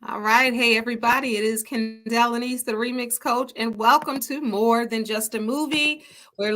All right. Hey, everybody. It is Kendell Lenice, the remix coach, and welcome to More Than Just a Movie, where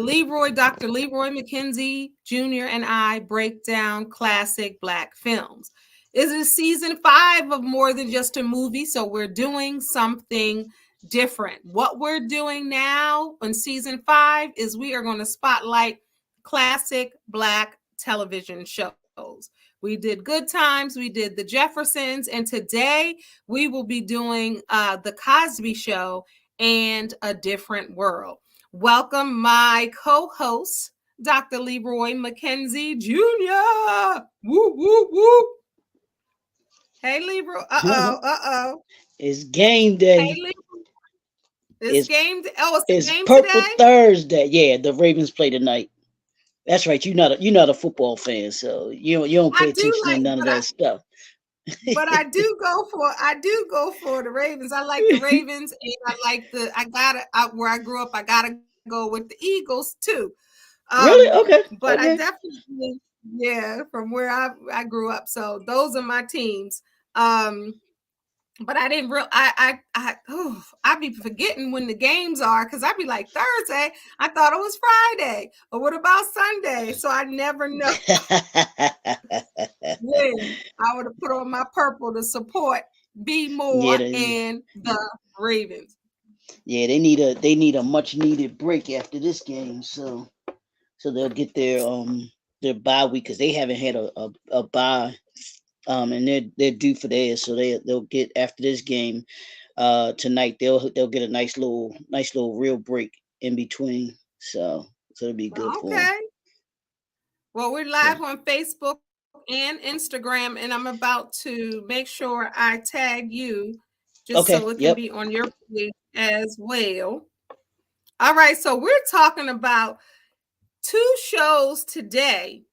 Dr. Leroy McKenzie Jr. and I break down classic Black films. This is season 5 of More Than Just a Movie, so we're doing something different. What we're doing now in season 5 is we are going to spotlight classic Black television shows. We did Good Times, we did The Jeffersons, and today we will be doing The Cosby Show and A Different World. Welcome my co-host, Dr. Leroy McKenzie Jr. Woo, woo, woo. Hey, Leroy. Uh-oh. It's game Hey, day. Leroy. It's It's game day. Oh, it's the it's game Purple today? Thursday. Yeah, the Ravens play tonight. That's right. You're not a football fan, so you don't I pay do attention to like, none of that stuff. but I do go for the Ravens. I like the Ravens, and where I grew up, I gotta go with the Eagles too. Really? Okay. But I Okay. definitely, yeah, from where I grew up. So those are my teams. Um, but I didn't real I be forgetting when the games are because I'd be like Thursday. I thought it was Friday. Or what about Sunday? So I never know when I would have put on my purple to support B yeah, More and the Ravens. yeah. They need a much needed break after this game, so they'll get their bye week because they haven't had a bye. And they're due for theirs, so they'll get after this game tonight. They'll get a nice little real break in between. So it'll be good for them. Okay. Well, we're So live on Facebook and Instagram, and I'm about to make sure I tag you just so okay, it can be yep, on your page as well. All right, so we're talking about two shows today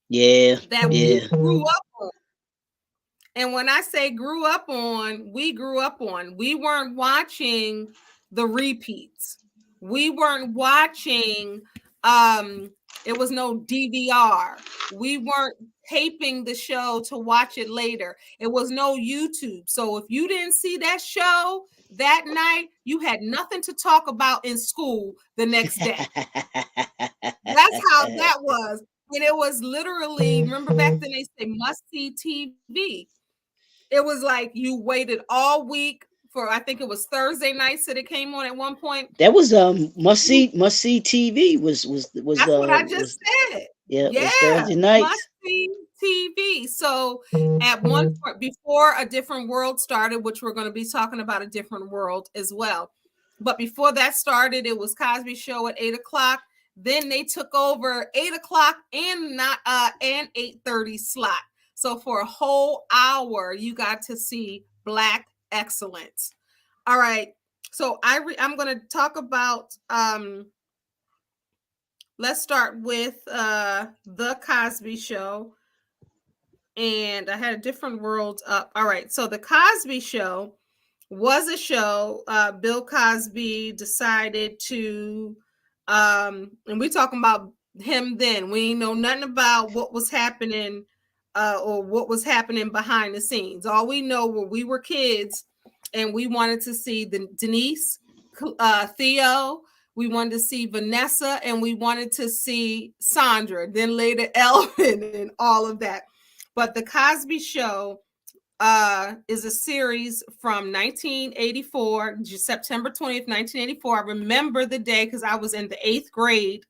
yeah, that we yeah. grew up on. And when I say grew up on, we grew up on. We weren't watching the repeats. We weren't watching it was no DVR. We weren't taping the show to watch it later. It was no YouTube. So if you didn't see that show that night, you had nothing to talk about in school the next day. That's how that was. And it was literally, remember back then they say must see TV. It was like you waited all week for, I think it was Thursday nights that it came on at one point. That was must see TV was That's what I just said. yeah, it was Yeah, Thursday must nights. see TV. So at one point before A Different World started, which we're going to be talking about A Different World as well. But before that started, it was Cosby Show at 8 o'clock. Then they took over 8 o'clock and not and 8:30 slot. So for a whole hour, you got to see Black excellence. All right. So I'm going to talk about let's start with The Cosby Show. And I had A Different World up. All right. So The Cosby Show was a show. Bill Cosby decided to, and we talking about him then. We ain't know nothing about what was happening or what was happening behind the scenes. All we know when we were kids and we wanted to see the Denise, Theo, we wanted to see Vanessa, and we wanted to see Sandra, then later Elvin and all of that. But The Cosby Show is a series from 1984, September 20th, 1984. I remember the day because I was in the 8th grade,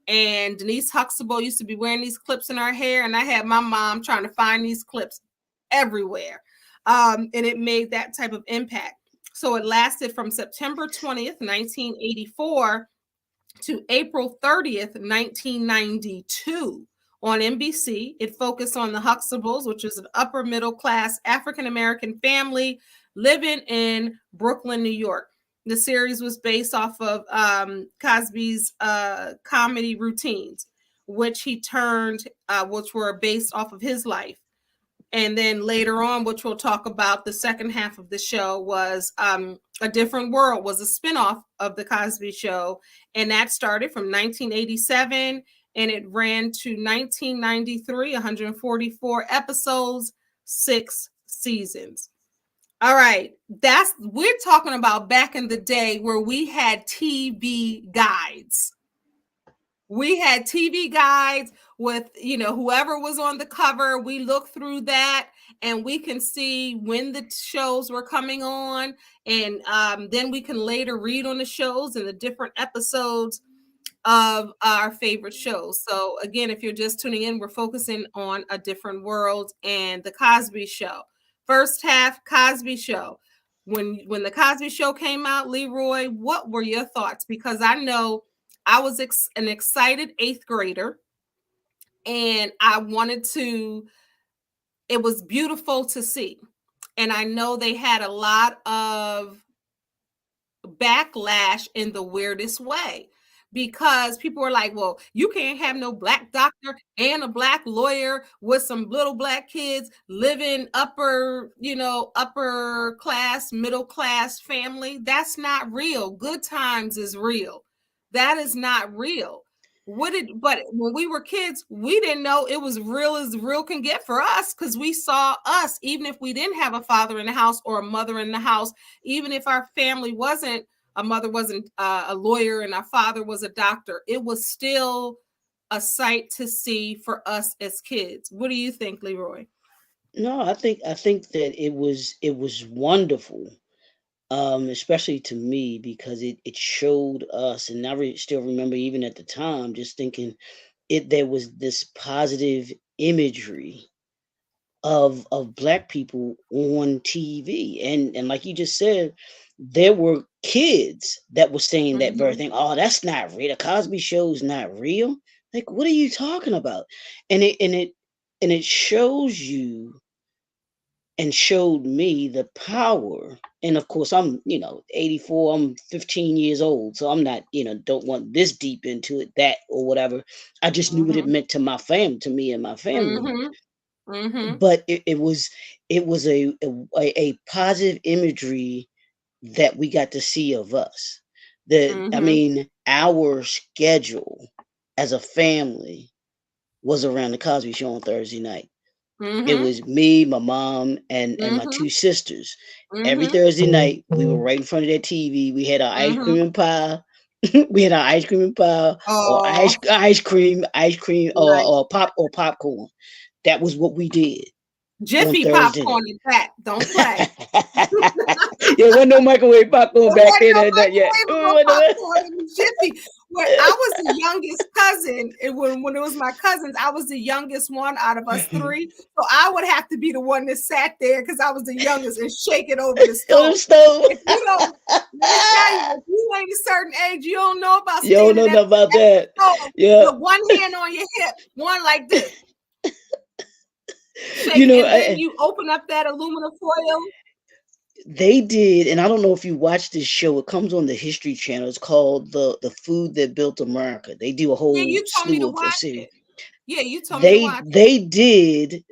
and Denise Huxtable used to be wearing these clips in her hair, and I had my mom trying to find these clips everywhere. And it made that type of impact. So it lasted from September 20th, 1984 to April 30th, 1992 on NBC. It focused on the Huxtables, which is an upper middle class African American family living in Brooklyn, New York. The series was based off of Cosby's comedy routines, which were based off of his life. And then later on, which we'll talk about, the second half of the show was A Different World, was a spinoff of The Cosby Show. And that started from 1987 and it ran to 1993, 144 episodes, 6 seasons. All right. We're talking about back in the day where we had TV guides. We had TV guides with, whoever was on the cover. We look through that and we can see when the shows were coming on. And then we can later read on the shows and the different episodes of our favorite shows. So again, if you're just tuning in, we're focusing on A Different World and The Cosby Show. First half, Cosby Show. When The Cosby Show came out, Leroy, what were your thoughts? Because I know I was an excited eighth grader, and I wanted to. It was beautiful to see, and I know they had a lot of backlash in the weirdest way, because people were like, well, you can't have no black doctor and a black lawyer with some little black kids living upper class, middle class family. That's not real. Good times is real. That is not real. But when we were kids, we didn't know it was real as real can get for us, because we saw us, even if we didn't have a father in the house or a mother in the house, even if our family wasn't, a mother wasn't a lawyer and our father was a doctor, it was still a sight to see for us as kids. What do you think, Leroy? No, I think that it was wonderful, especially to me, because it showed us, and still remember even at the time, just thinking there was this positive imagery of black people on TV, and like you just said, there were kids that were saying that very Mm-hmm. thing. Oh, that's not real. The Cosby Show is not real. Like, what are you talking about? And it shows you and showed me the power. And of course, I'm 84. I'm 15 years old, so I'm not don't want this deep into it, that or whatever. I just knew what it Mm-hmm. meant to my family, to me and my family. Mm-hmm. Mm-hmm. But it was a positive imagery that we got to see of us. I Mm-hmm. mean, our schedule as a family was around the Cosby Show on Thursday night. It Mm-hmm. was me, my mom, and my Mm-hmm. two sisters. Every Mm-hmm. Thursday night, we were right in front of that TV. We had our ice Mm-hmm. cream and pie. We had our ice cream and pie, or Oh, ice cream, nice. or popcorn. That was what we did on Jiffy Thursday night. popcorn is that. Don't play. Yeah, wasn't no microwave popcorn There back wasn't then. no Not yet. microwavable popcorn in the Jiffy. When I was the youngest cousin, and when it was my cousins, I was the youngest one out of us three. So I would have to be the one that sat there because I was the youngest and shake it over the On the stove. stove. If you don't, let me tell you, if you ain't a certain age, you don't know about You don't standing know at nothing about the that. stove Yeah. with one hand on your hip, one like this, You shake, know, and then you open up that aluminum foil. they did, and I don't know if you watch this show. It comes on the History Channel. It's called the Food That Built America. They do a Yeah, whole you told me slew to of watch series. it. Yeah, you told me to They watch it. they did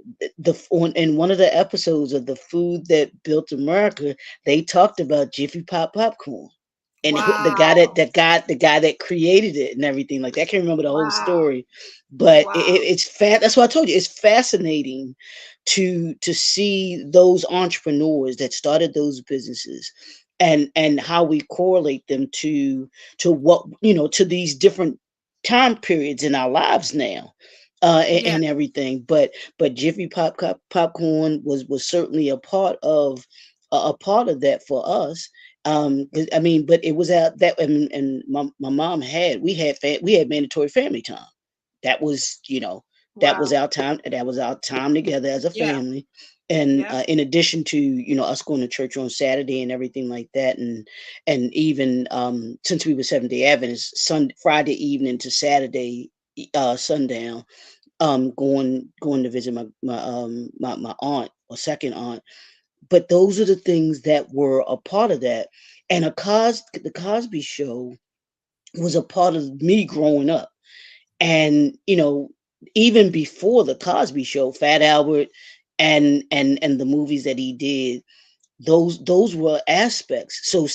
in one of the episodes of the Food That Built America. They talked about Jiffy Pop popcorn, and Wow. the guy that created it and everything like that. I can't remember the whole Wow. story, but Wow. it's fat. That's what I told you. It's fascinating to see those entrepreneurs that started those businesses, and how we correlate them to what to these different time periods in our lives now, Yeah. and everything. But Jiffy popcorn was certainly a part of that for us. 'Cause, I mean, but it was out that, and my mom we had mandatory family time. That was Wow. that was our time together as a Yeah. family. And Yep. in addition to us going to church on Saturday and everything like that, and even since we were Seventh Day Adventists, Friday evening to Saturday sundown, going to visit my aunt, or second aunt. But those are the things that were a part of that. And the Cosby Show was a part of me growing up. And even before the Cosby Show, Fat Albert, and the movies that he did, those were aspects. So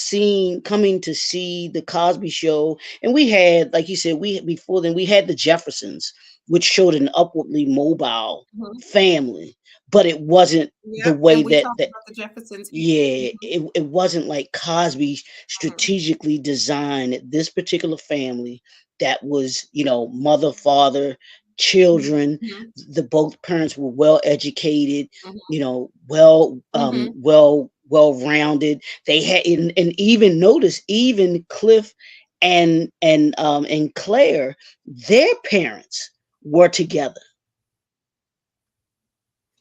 coming to see the Cosby Show, and we had, like you said, we before then we had the Jeffersons. which showed an upwardly mobile Mhm. family, but it wasn't the Yep. way And we that talked about the Jeffersons here. yeah, Mhm. it wasn't like Cosby Mhm. strategically designed this particular family that was, mother, father, children. Mhm. The both parents were well educated, Mhm. Mhm. well rounded. They had, and even notice, even Cliff and Claire, their parents were together.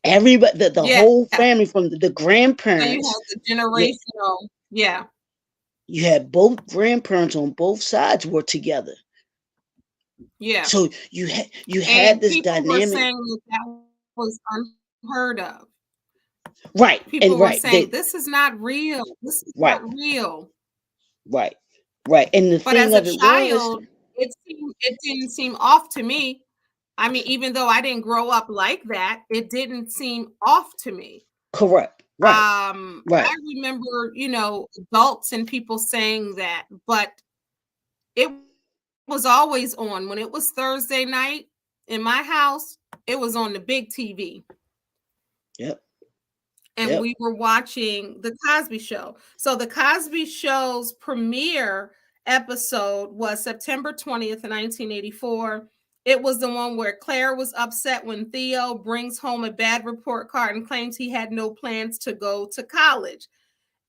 Everybody, the Yeah. whole family, from the So you grandparents. had the Yeah, generational. Yeah. you had both grandparents on both sides were together. Yeah. So you had And this people were dynamic. saying that that was unheard of. Right, People and were right, saying, this is not real. This is right, not real. right, right. And the But thing as a of it was, child, it didn't seem off to me. I mean, even though I didn't grow up like that, it didn't seem off to me. correct, right, I right, remember, adults and people saying that, but it was always on. When it was Thursday night in my house, it was on the big TV. yep, And yep, we were watching The Cosby Show. So The Cosby Show's premiere episode was September 20th, 1984. It was the one where Claire was upset when Theo brings home a bad report card and claims he had no plans to go to college.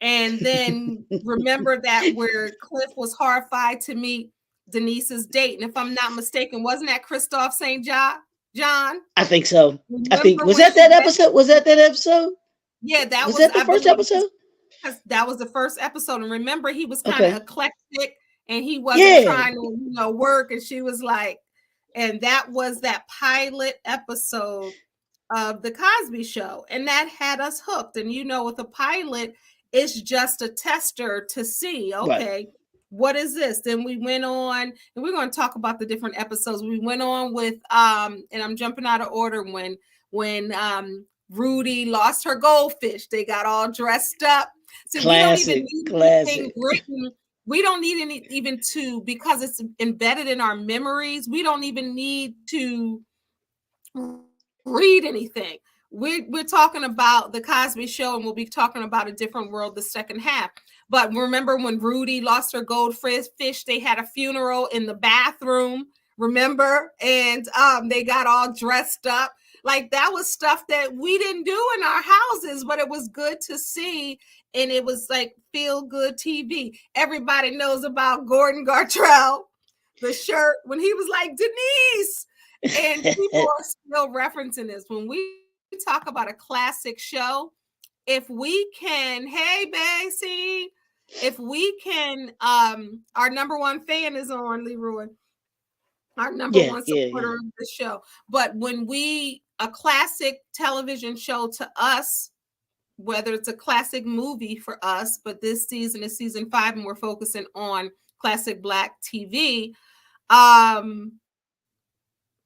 And then remember that where Cliff was horrified to meet Denise's date. And if I'm not mistaken, wasn't that Christophe St. John? I think so. I think Remember was when that she that met episode? Was that that episode? Yeah, that Was was, that the I first believe, episode? because that was the first episode. And remember, he was kind of Okay, eclectic and he wasn't yeah, trying to, work. And she was like, and that was that pilot episode of The Cosby Show. And that had us hooked. And with a pilot, it's just a tester to see, right. okay, what is this? Then we went on, and we're going to talk about the different episodes. We went on with and I'm jumping out of order, when Rudy lost her goldfish. They got all dressed up. So we don't even Classic, need anything classic. written. We don't need any even to, because it's embedded in our memories. We don't even need to read anything. We're talking about the Cosby Show, and we'll be talking about A Different World the second half. But remember when Rudy lost her goldfish? They had a funeral in the bathroom. Remember, and they got all dressed up. Like, that was stuff that we didn't do in our houses, but it was good to see, and it was like feel good TV. Everybody knows about Gordon Gartrell, the shirt when he was like, Denise, and people are still referencing this. When we talk about a classic show, if we can, hey, Basie, if we can, our number one fan is on, Leroy, our number Yeah, one yeah, supporter yeah. of the show. But when a classic television show to us, whether it's a classic movie for us, but this season is season 5, and we're focusing on classic Black TV,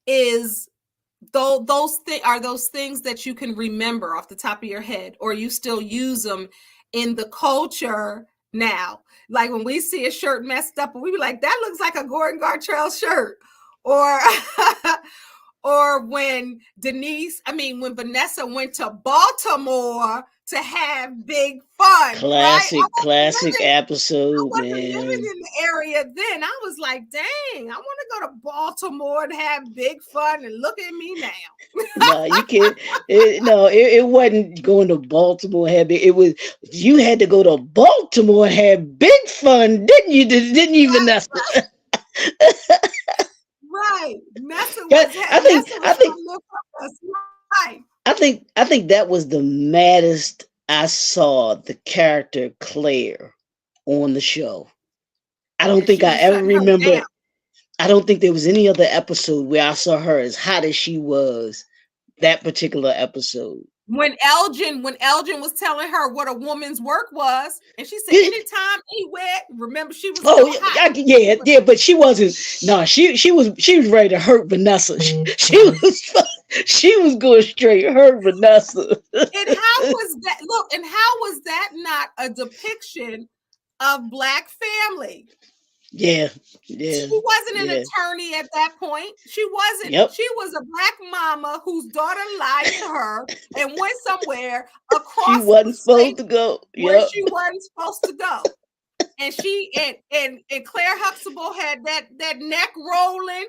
is those things that you can remember off the top of your head, or you still use them in the culture now. Like when we see a shirt messed up, and we be like, that looks like a Gordon Gartrell shirt. Or or when when Vanessa went to Baltimore to have big fun, right? Classic I episode, wasn't living man. in the area then. I was like, dang, I want to go to Baltimore and have big fun, and look at me now. No, you can't. No, it wasn't going to Baltimore. It was you had to go to Baltimore and have big fun, didn't you? Didn't you, Vanessa? Right. Nessa Yeah, was I think, Nessa I was trying think, to live for us. Right. I think that was the maddest I saw the character Claire on the show. I don't And think she I was ever shutting her remember. down. I don't think there was any other episode where I saw her as hot as she was that particular episode. When Elgin was telling her what a woman's work was, and she said, Yeah. anytime, anywhere. Remember, she was Oh still yeah, hot. yeah, but she wasn't. No, she was ready to hurt Vanessa. She was going straight hurt Vanessa. And how was that? And how was that not a depiction of Black family? Yeah, yeah, She wasn't an yeah. attorney at that point. She wasn't. Yep. She was a black mama whose daughter lied to her and went somewhere She across the wasn't supposed state to go. where Yep. she wasn't supposed to go. And she and Claire Huxtable had that neck rolling,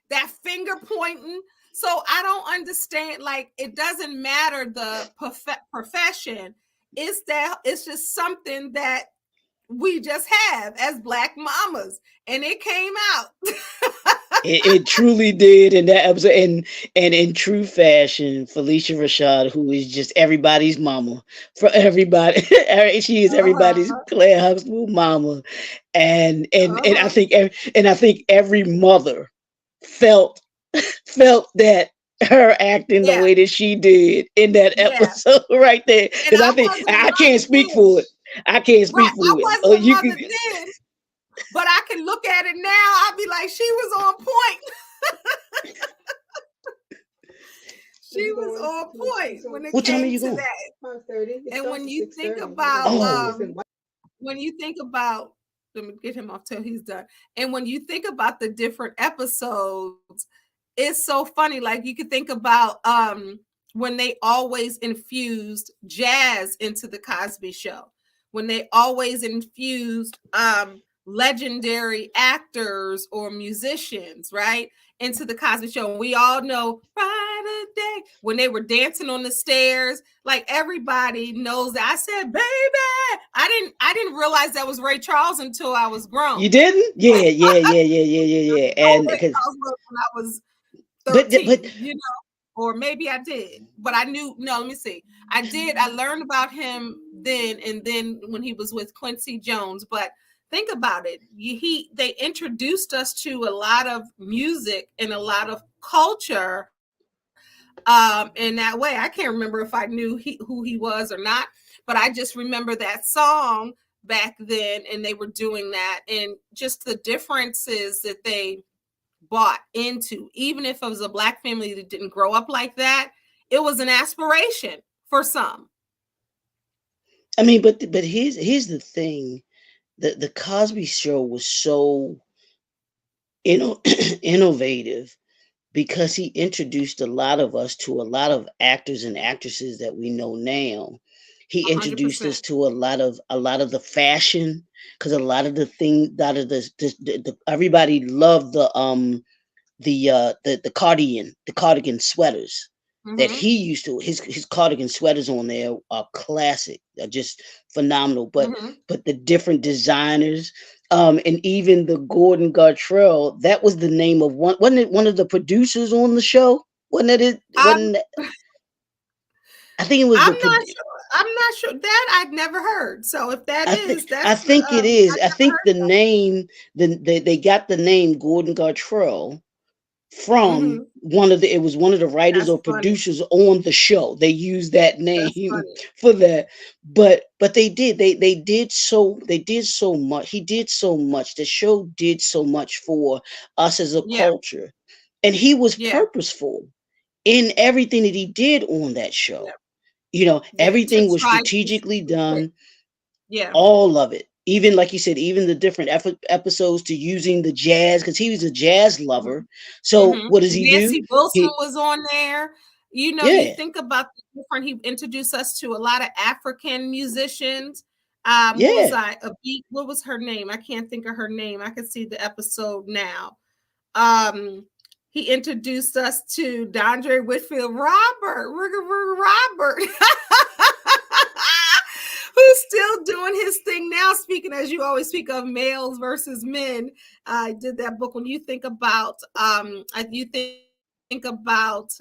that finger pointing. So I don't understand. Like, it doesn't matter the profession. It's just something that we just have as black mamas, and it came out. It truly did in that episode, and in true fashion, Felicia Rashad, who is just everybody's mama, for everybody, she is everybody's Uh-huh. Claire Huxtable mama, and Uh-huh. I think every mother felt felt that her acting the Yeah. way that she did in that Yeah. episode right there, And because I I think wasn't a I can't mother speak then. for it. I can't Right. speak I for it. Oh, wasn't a you mother can. then, but I can look at it now. I'll be like, she was on point. She was on point when it What time are came you to going? that. 5:30. It And starts when at you think 6:30. about Oh, when you think about, let me get him off till he's done. And when you think about the different episodes, it's so funny. Like, you could think about when they always infused jazz into the Cosby Show, when they always infused legendary actors or musicians, right, into the Cosby Show. And we all know Friday day when they were dancing on the stairs. Like, everybody knows that. I said, "Baby," I didn't realize that was Ray Charles until I was you grown. didn't? Yeah, yeah, yeah, yeah, yeah, yeah, yeah. Oh, And Ray because, Charles was when I was but 13, or maybe I did, but I knew. No, let me see. I did. I learned about him then, and then when he was with Quincy Jones. But think about it. They introduced us to a lot of music and a lot of culture in that way. I can't remember if I knew who he was or not, but I just remember that song back then, and they were doing that, and just the differences that they bought into. Even if it was a black family that didn't grow up like that, it was an aspiration for some. I mean, but here's the thing: the Cosby Show was so innovative because he introduced a lot of us to a lot of actors and actresses that we know now. He introduced 100%. us to a lot of the fashion, because a lot of the thing that of the everybody loved the cardigan sweaters that Mm-hmm. he used to, his cardigan sweaters on there are classic. They're just phenomenal. Mm-hmm. But the different designers, and even the Gordon Gartrell, that was the name of one, wasn't it, one of the producers on the show? Wasn't it? I'm Wasn't I think it was I'm the not sure. I'm not sure that I'd never heard. So if that is, I that's think it is. I've I never think heard the name, they got the name Gordon Gartrell of. from Mm-hmm. it was one of the writers That's or funny. producers on the show. They used that That's name funny. for that. But they did so much. He did so much. The show did so much for us as a Yeah. culture. And he was Yeah. purposeful in everything that he did on that Yeah. show. Yeah. To Everything was try to strategically keep it. done, Yeah. all of it. Even like you said, even the different episodes, to using the jazz, because he was a jazz lover. So Mm-hmm. what does he do? Nancy Wilson He was on there. You know, you Yeah, think about the different. He introduced us to a lot of African musicians. What was yeah. I? What was her name? I can't think of her name. I can see the episode now. He introduced us to Dondre Whitfield Robert, who's still doing his thing now. Speaking, as you always speak of males versus men, I did that book. When you think about, you think about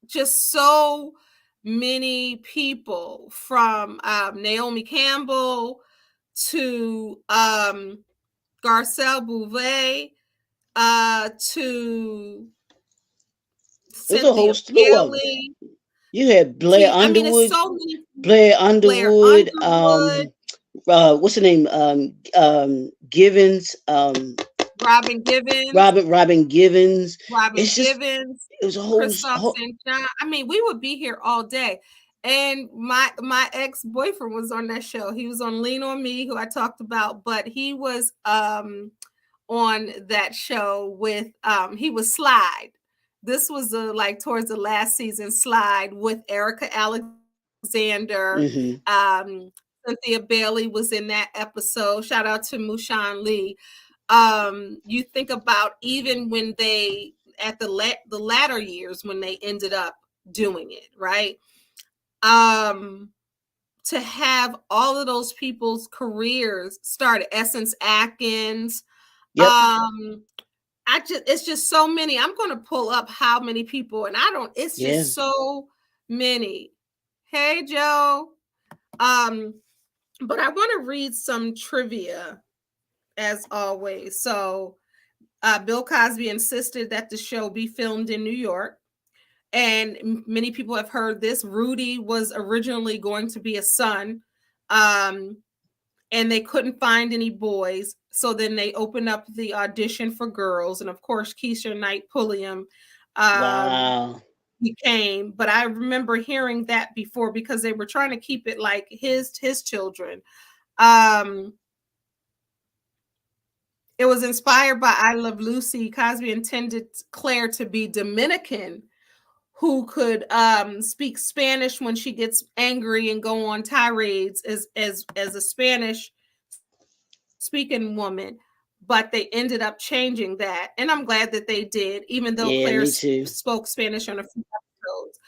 just so many people, from Naomi Campbell to Garcelle Bouvet, to It was a whole Cynthia slew of them. Bailey. You had Blair To, I mean, it's Underwood, so many. Blair Blair Underwood, Underwood, what's the name? Givens, Robin Robin Givens. Robin It's just Givens, it was a Christoph St. John. I mean, we would be here all day. And my ex-boyfriend was on that show. He was on Lean on Me, who I talked about, but he was on that show with he was Slide. This was like towards the last season, Slide with Erica Alexander. Mm-hmm. Cynthia Bailey was in that episode. Shout out to Mushan Lee. You think about even when they at the latter years when they ended up doing it, right? um to have all of those people's careers started, Essence Atkins, Yep. um it's just so many. I'm going to pull up how many people, and I don't, it's Yeah. just so many. Hey Joe. um but I want to read some trivia as always. So Bill Cosby insisted that the show be filmed in New York. And many people have heard this. Rudy was originally going to be a son, um, and they couldn't find any boys. So then they opened up the audition for girls, and of course, Keisha Knight Pulliam Wow. became. But I remember hearing that before because they were trying to keep it like his children. Um, it was inspired by I Love Lucy. Cosby intended Claire to be Dominican, who could speak Spanish when she gets angry and go on tirades as a Spanish speaking woman. But they ended up changing that, and I'm glad that they did, even though Yeah, Claire me too. spoke Spanish on a few episodes.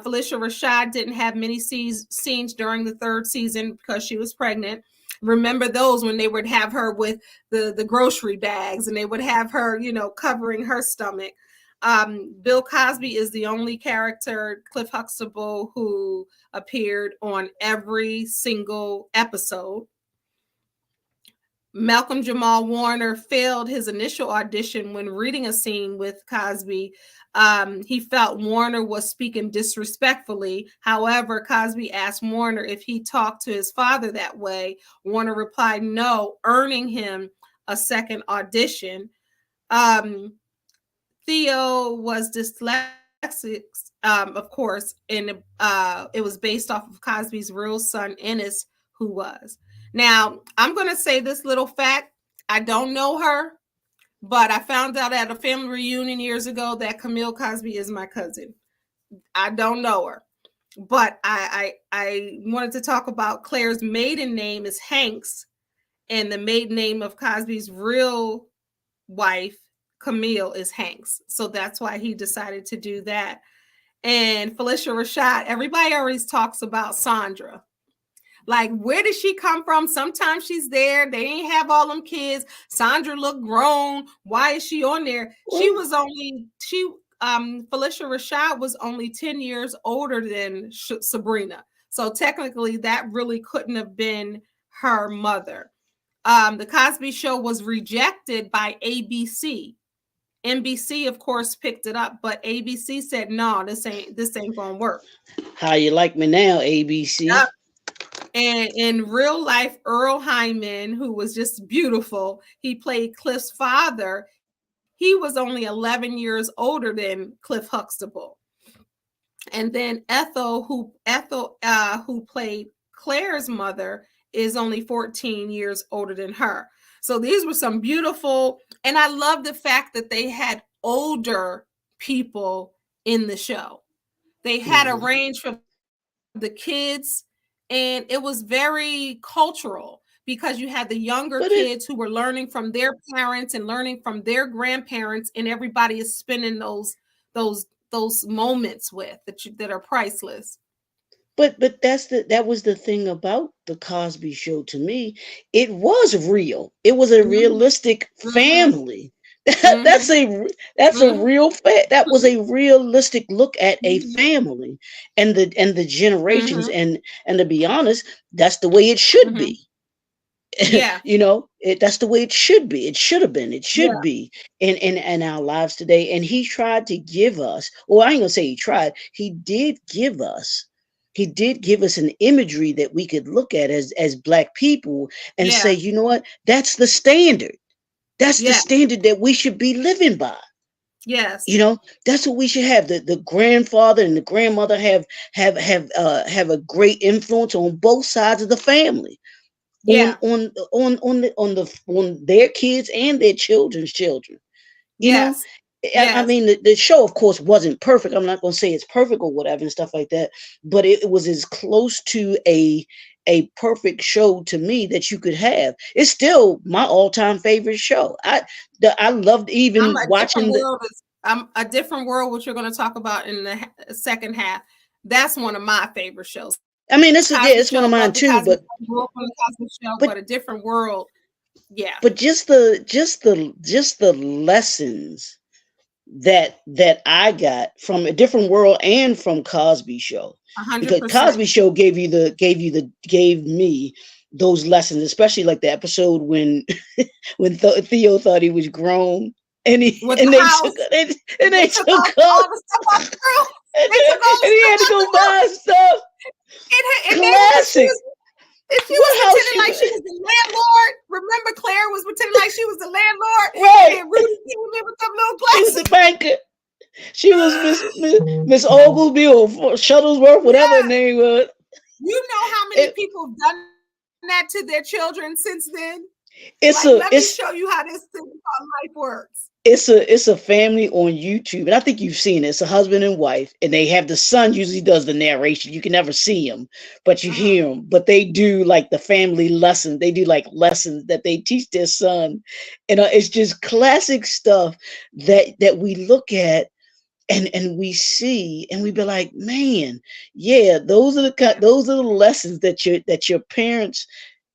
Felicia Rashad didn't have many scenes during the third season because she was pregnant. Remember those when they would have her with the grocery bags, and they would have her, covering her stomach. Bill Cosby is the only character, Cliff Huxtable, who appeared on every single episode. Malcolm Jamal Warner failed his initial audition when reading a scene with Cosby. He felt Warner was speaking disrespectfully. However, Cosby asked Warner if he talked to his father that way. Warner replied no, earning him a second audition. Um, Theo was dyslexic, of course, and it was based off of Cosby's real son, Ennis, who was. Now, I'm going to say this little fact. I don't know her, but I found out at a family reunion years ago that Camille Cosby is my cousin. I don't know her, but I wanted to talk about Claire's maiden name is Hanks, and the maiden name of Cosby's real wife, Camille, is Hanks. So that's why he decided to do that. And Felicia Rashad, everybody always talks about Sandra. Like, where did she come from? Sometimes she's there. They didn't have all them kids. Sandra looked grown. Why is she on there? She was only, Felicia Rashad was only 10 years older than Sabrina. So technically that really couldn't have been her mother. The Cosby Show was rejected by ABC. NBC, of course, picked it up, but ABC said, "No, this ain't gonna work." How you like me now, ABC? Yep. And in real life, Earl Hyman, who was just beautiful, he played Cliff's father. He was only 11 years older than Cliff Huxtable. And then who played Claire's mother, is only 14 years older than her. So these were some beautiful, and I love the fact that they had older people in the show. They had a range from the kids, and it was very cultural because you had the younger But kids it, who were learning from their parents and learning from their grandparents, and everybody is spending those moments with that are priceless. but that was the thing about the Cosby Show to me. It was real. It was a Mhm, realistic mhm, family. mhm, That's a mhm, real that was a realistic look at a mhm, family and the generations, mhm, and to be honest, that's the way it should mhm. be. Yeah, That's the way it should be. It should have been. It should yeah, be in our lives today. And he tried to give us, or I ain't gonna say he tried, he did give us an imagery that we could look at as black people and say, yeah, you know what, that's the standard. That's the yeah, standard that we should be living by. Yes. You know, that's what we should have. The grandfather and the grandmother have a great influence on both sides of the family, Yeah. on their kids and their children's children. You know, Yes. I Yes. mean, the show, of course, wasn't perfect. I'm not going to say it's perfect or whatever and stuff like that, but it was as close to a perfect show to me that you could have. It's still my all time favorite show. I loved I'm even a different watching the. world. I'm a different world, which you're going to talk about in the second half. That's one of my favorite shows. I mean, Cosby Show, it's one of love the mine Cosby too. Show, grew up on the Cosby Show, but a But different world. Yeah, but just the lessons that I got from a different world and from Cosby Show, a hundred because percent. Cosby Show gave me those lessons, especially like the episode when Theo thought he was grown, and he With and the they took house, and they they took took all up the stuff off the roof. and, They took all the he stuff had to off the go roof, buy stuff. and they were Classic. and she was What house pretending you like she was the landlord. Remember, Claire was pretending like she was the landlord, and right? then Rudy came in with them little She was the glasses. banker. She was Miss Oglesby or Shuttlesworth, whatever her Yeah, name was. you know how many It, people have done that to their children since then? Like, let it's me a show you it's how this thing called life works. it's a family on YouTube, and I think you've seen it. It's a husband and wife, and they have the son usually does the narration. You can never see him, but you Uh-huh. hear him. But they do like the family lesson. They do like lessons that they teach their son, and it's just classic stuff that we look at and we see and we be like, man, yeah, those are the lessons that your parents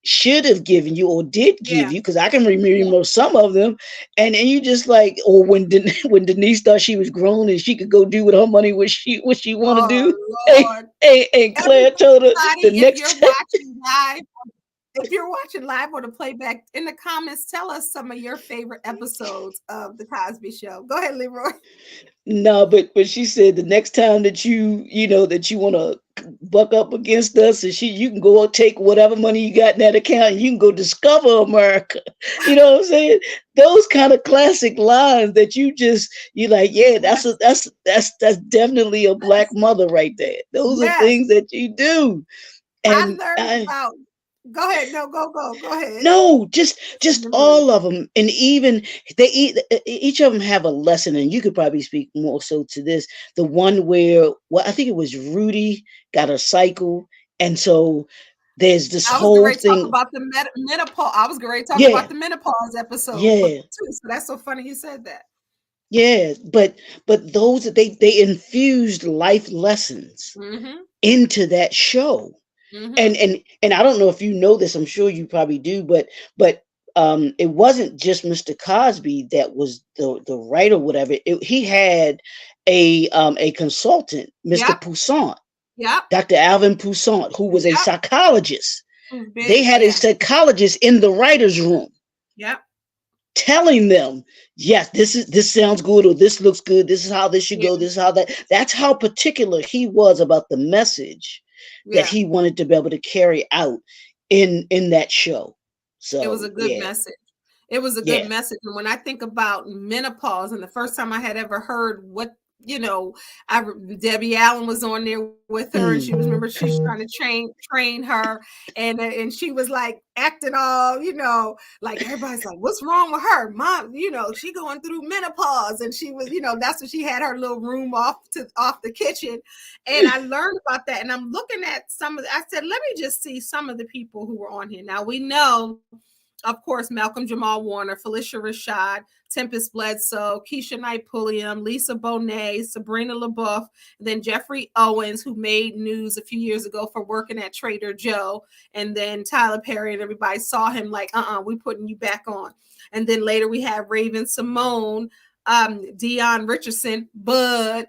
should have given you or did Yeah, give you, because I can yeah. remember some of them. And you just like, or when when Denise thought she was grown and she could go do with her money what she want to do. Oh and, Lord. and Claire told her Everybody, the if you're next time. watching live, if you're watching live or the playback, in the comments, tell us some of your favorite episodes of the Cosby Show. Go ahead, Leroy. No, but she said the next time that that you want to buck up against us, and you can go take whatever money you got in that account and you can go discover America. You know what I'm saying? Those kind of classic lines that you like, yeah, Yes, that's definitely a black yes, mother right there. Those are yes. things that you do. I And learned about. Go ahead. No, go. Go ahead. no, just Memory. all of them, and even each of them have a lesson. And you could probably speak more so to this. The one where, well, I think it was Rudy got a cycle, and so there's this I was going whole to talk thing. about the menopause. I was going to talk about Yeah, the menopause episode yeah, too. So that's so funny you said that. yeah. But those they infused life lessons Mm-hmm. into that show. and Mm-hmm. and and I don't know if you know this. I'm sure you probably do, but it wasn't just Mr. Cosby that was the writer, whatever. He had a consultant, Mr. Yep. Poussaint, Yep. Dr. Alvin Poussaint, who was a Yep. psychologist. Who's They big? had a Yeah. psychologist in the writers' room Yep. telling them, yes, this sounds good, or this looks good, this is how this should Yeah. go, this is how that's how particular he was about the message that Yeah. he wanted to be able to carry out in that show. It was So a good yeah, message. It was a good yeah. message. And when I think about menopause, and the first time I had ever heard what, I Debbie Allen was on there with her, and she was, remember, Mm. she's trying to train her, and she was like acting all, like everybody's like, what's wrong with her, mom? She going through menopause, and she was, that's when she had her little room off the kitchen, and I learned about that, and I'm looking at I said, let me just see some of the people who were on here. Now we know, of course, Malcolm Jamal Warner, Felicia Rashad, Tempest Bledsoe, Keisha Knight Pulliam, Lisa Bonet, Sabrina LaBeouf, then Jeffrey Owens, who made news a few years ago for working at Trader Joe, and then Tyler Perry, and everybody saw him like, we putting you back on. And then later we have Raven Simone, Dion Richardson, Bud,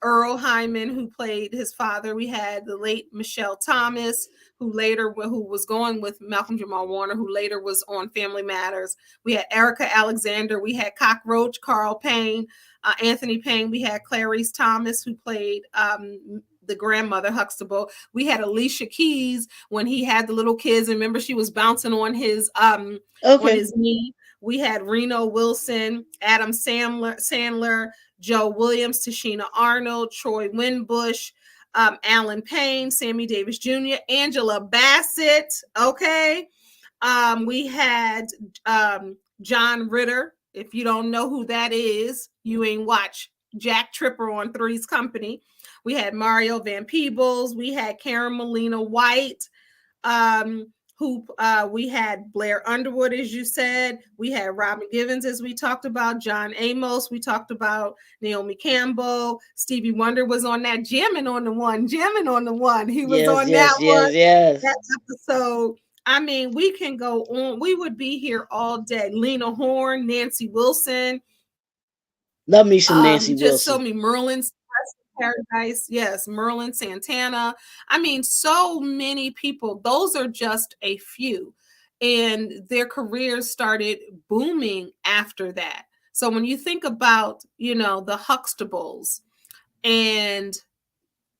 Earl Hyman, who played his father. We had the late Michelle Thomas, who was going with Malcolm Jamal Warner, who later was on Family Matters. We had Erica Alexander. We had Cockroach, Carl Payne, Anthony Payne. We had Clarice Thomas, who played the grandmother Huxtable. We had Alicia Keys when he had the little kids. And remember, she was bouncing on his Okay. knee. We had Reno Wilson, Adam Sandler, Joe Williams, Tashina Arnold, Troy Winbush, Alan Payne, Sammy Davis Jr., Angela Bassett. Okay. We had John Ritter. If you don't know who that is, you ain't watch Jack Tripper on Three's Company. We had Mario Van Peebles. We had Karen Molina White. Who we had Blair Underwood, as you said. We had Robin Givens, as we talked about. John Amos. We talked about Naomi Campbell. Stevie Wonder was on that jamming on the one. He was Yes, on that yes, one. yes, yes. That episode. I mean, we can go on. We would be here all day. Lena Horne, Nancy Wilson, Love me some Nancy just so Wilson. many Merlin's Paradise. Yes, Merlin Santana. I mean, so many people. Those are just a few. And their careers started booming after that. So when you think about, the Huxtables and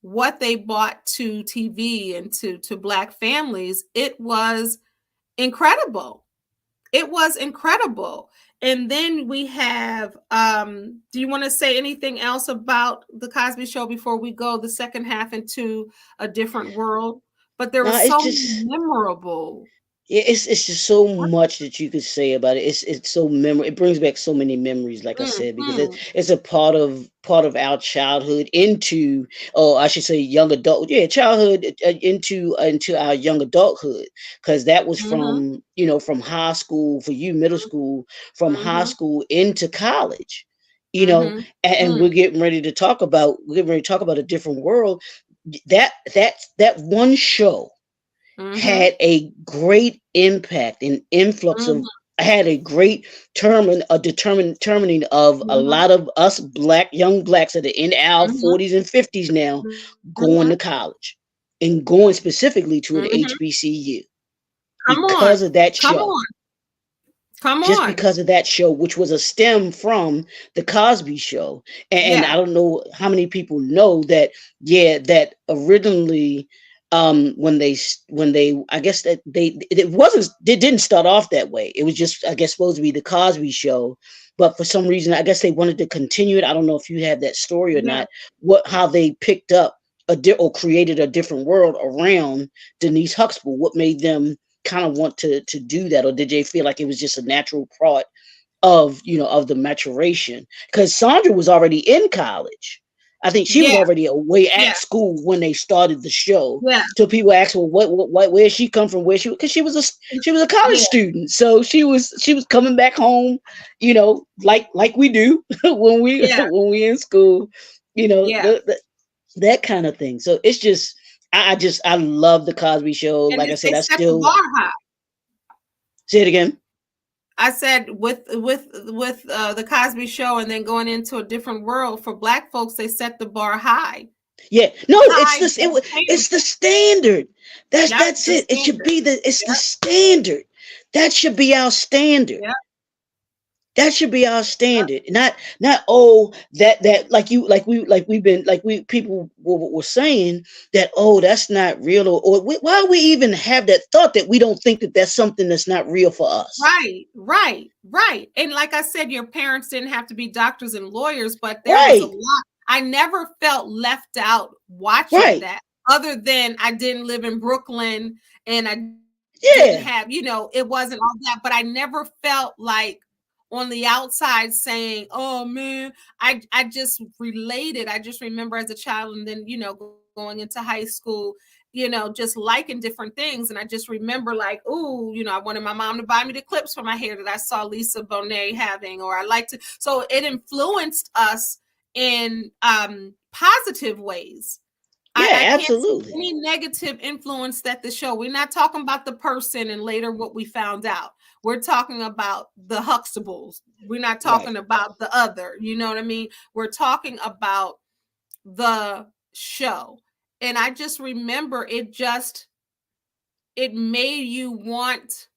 what they brought to TV and to Black families, it was incredible. It was incredible. And then we have, do you want to say anything else about the Cosby Show before we go the second half into a different world? But there No, was it's so just memorable. it's just so much that you could say about it. It's so it brings back so many memories, like I said, because Mm-hmm. it's a part of our childhood into, oh, I should say young adult, yeah, childhood into our young adulthood, because that was Mm-hmm. from from high school for you, middle school, from high Mm-hmm. school into college, you know, Mm-hmm. and we're getting ready to talk about a different world. That one show Mm-hmm. had a great impact and influx Mm-hmm. of had a great determining of a Mm-hmm. lot of us young blacks that are in our 40s and 50s now Mm-hmm. going to college and going specifically to an Mm-hmm. HBCU Come on. because of that Come show. on. Come Just on. because of that show, which was a stem from the Cosby Show. And Yeah. I don't know how many people know that, yeah, that originally, when they I guess that they didn't start off that way. It was just, I guess, supposed to be the Cosby Show, but for some reason I guess they wanted to continue it. I don't know if you have that story or Yeah. not, how they picked up or created a different world around Denise Huxtable. What made them kind of want to do that, or did they feel like it was just a natural part of the maturation? Because Sandra was already in college. I think she was Yeah. already away Yeah. at school when they started the show. Yeah. So people asked, well, where she come from? Because she was a college Yeah. student, so she was coming back home, like we do when we Yeah. when we in school, Yeah. that kind of thing. So it's just I love the Cosby Show. And Like I they said, I set the still bar high. say it again. I said with the Cosby Show, and then going into a different world for Black folks, they set the bar high, Yeah, no, high and it's the attainable. standard. Yep, That's the it. It should standard. be it's the Yep, standard. That should be our standard. yep, That should be our yep. standard. Not oh, that we've been like we people were saying that, oh, that's not real, why we even have that thought that we don't think that that's something that's not real for us. Right, right, right. And like I said, your parents didn't have to be doctors and lawyers, but there was a Right, lot. I never felt left out watching right, that, other than I didn't live in Brooklyn and I didn't yeah, have, it wasn't all that, but I never felt like on the outside saying, "Oh man," I just related. I just remember as a child, and then going into high school, just liking different things. And I just remember like, ooh, I wanted my mom to buy me the clips for my hair that I saw Lisa Bonet having, or I liked to. So it influenced us in positive ways. I yeah, can't see absolutely. any negative influence that the show. We're not talking about the person and later what we found out. We're talking about the Huxtables. We're not Right. talking about the other. You know what I mean? We're talking about the show. And I just remember it made you want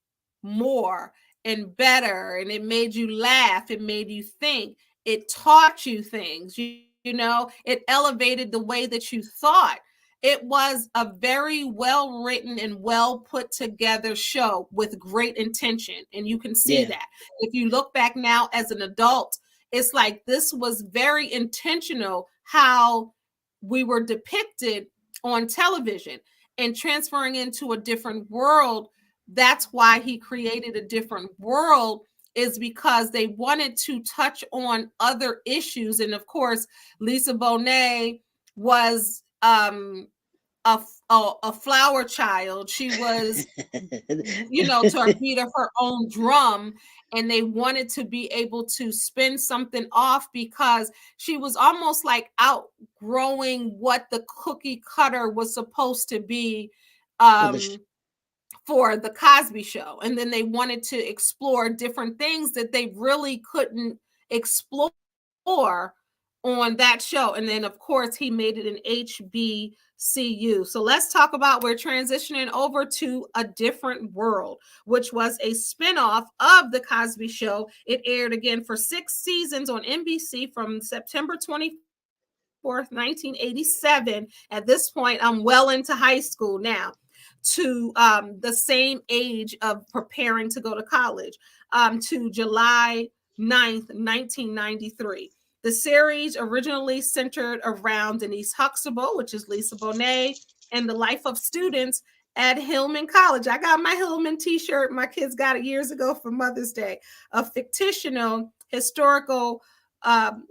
more and better, and it made you laugh, it made you think, it taught you things, it elevated the way that you thought. It was a very well written and well put together show with great intention. And you can see Yeah. that. If you look back now as an adult, it's like this was very intentional how we were depicted on television and transferring into a different world. That's why he created a different world, is because they wanted to touch on other issues. And of course, Lisa Bonet was a flower child. She was, to a beat of her own drum, and they wanted to be able to spin something off because she was almost like outgrowing what the cookie cutter was supposed to be. For the For the Cosby Show. And then they wanted to explore different things that they really couldn't explore on that show. And then, of course, he made it an HBCU. So let's talk about, we're transitioning over to A Different World, which was a spinoff of The Cosby Show. It aired again for 6 seasons on NBC from September 24th, 1987. At this point, I'm well into high school now, to the same age of preparing to go to college, to July 9th, 1993. The series originally centered around Denise Huxtable, which is Lisa Bonet, and the life of students at Hillman College. I got my Hillman t-shirt. My kids got it years ago for Mother's Day. A fictional historical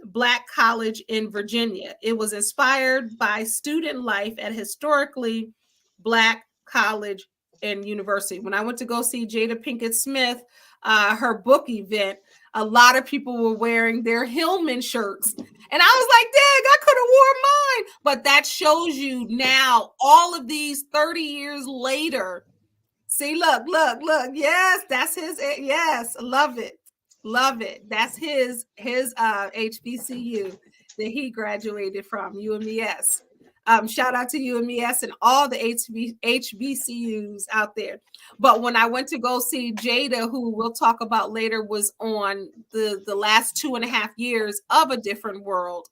Black college in Virginia. It was inspired by student life at historically Black college and university. When I went to go see Jada Pinkett Smith, her book event, a lot of people were wearing their Hillman shirts. And I was like, dang, I could have wore mine. But that shows you now, all of these 30 years later. See, look. Yes, that's his. Yes, love it. Love it. That's his HBCU that he graduated from, UMES. Shout out to UMES and all the HBCUs out there. But when I went to go see Jada, who we'll talk about later, was on the last 2.5 years of A Different World.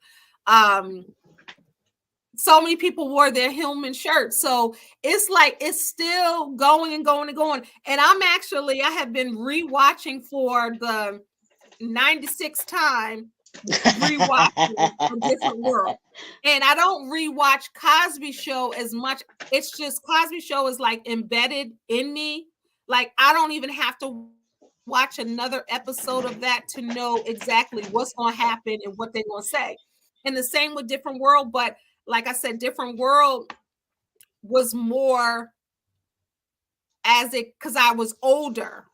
So many people wore their Hillman shirts. So it's like it's still going and going and going. And I have been rewatching for the 96th time, rewatching A Different World. And I don't rewatch Cosby Show as much. It's just Cosby Show is like embedded in me. Like I don't even have to watch another episode of that to know exactly what's going to happen and what they're going to say. And the same with Different World. But like I said, Different World was more because I was older.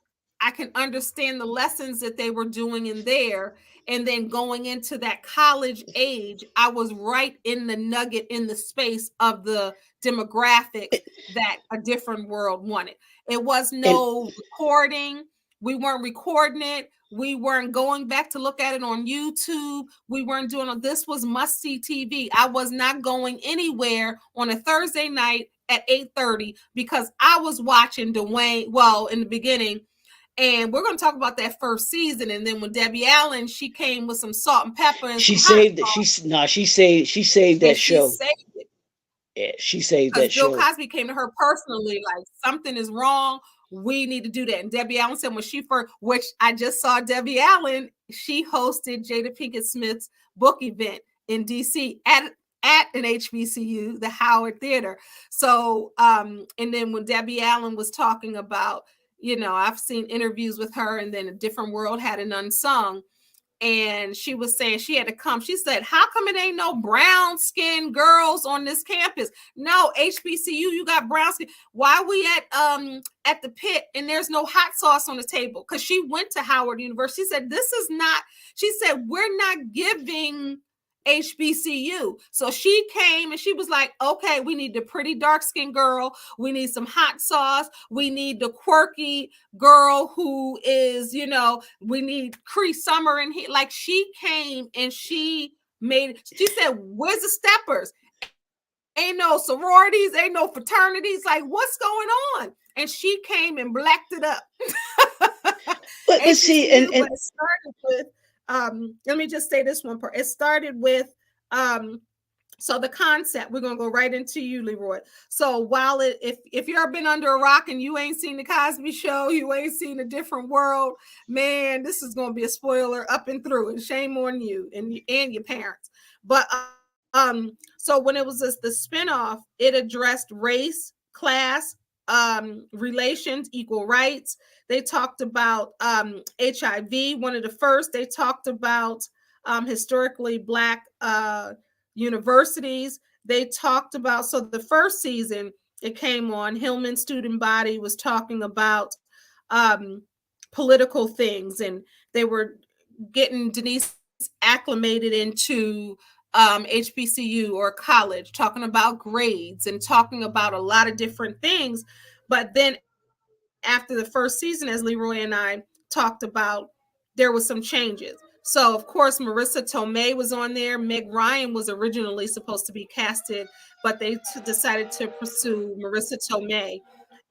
I can understand the lessons that they were doing in there. And then going into that college age, I was right in the nugget, in the space of the demographics that A Different World wanted. It was no recording. We weren't recording it. We weren't going back to look at it on YouTube. We weren't doing this. Was must-see TV. I was not going anywhere on a Thursday night at 8:30 because I was watching Dwayne. Well, in the beginning, and we're going to talk about that first season. And then when Debbie Allen, she came with some salt and pepper and she some hot saved it. sauce. She saved that show. She saved it. Yeah, she saved Because that Bill show. Cosby came to her personally, like, something is wrong. We need to do that. And Debbie Allen said when she first, which I just saw Debbie Allen, she hosted Jada Pinkett Smith's book event in DC at an HBCU, the Howard Theater. So, and then when Debbie Allen was talking about, I've seen interviews with her, and then A Different World had an unsung. And she was saying she had to come. She said, how come it ain't no brown skinned girls on this campus? No, HBCU, you got brown skin. Why we at the pit and there's no hot sauce on the table? Because she went to Howard University. She said, she said, we're not giving HBCU. So she came and she was like, okay, we need the pretty dark skinned girl. We need some hot sauce. We need the quirky girl who is, we need Cree Summer in here. Like she came and she said, where's the steppers? Ain't no sororities, ain't no fraternities. Like, what's going on? And she came and blacked it up. But see, and it started with let me just say this one part. It started with So the concept, we're gonna go right into you, Leroy. So while if you ever been under a rock and you ain't seen the Cosby Show, you ain't seen a different world, man, this is gonna be a spoiler up and through, and shame on you and your parents. But so when it was the spinoff, it addressed race, class, relations, equal rights. They talked about HIV. One of the first, they talked about historically black universities. They talked about, so the first season it came on, Hillman Student Body was talking about um, political things, and they were getting Denise acclimated into HBCU or college, talking about grades and talking about a lot of different things. But then after the first season, as Leroy and I talked about, there was some changes. So of course, Marissa Tomei was on there. Meg Ryan was originally supposed to be casted, but they decided to pursue Marissa Tomei.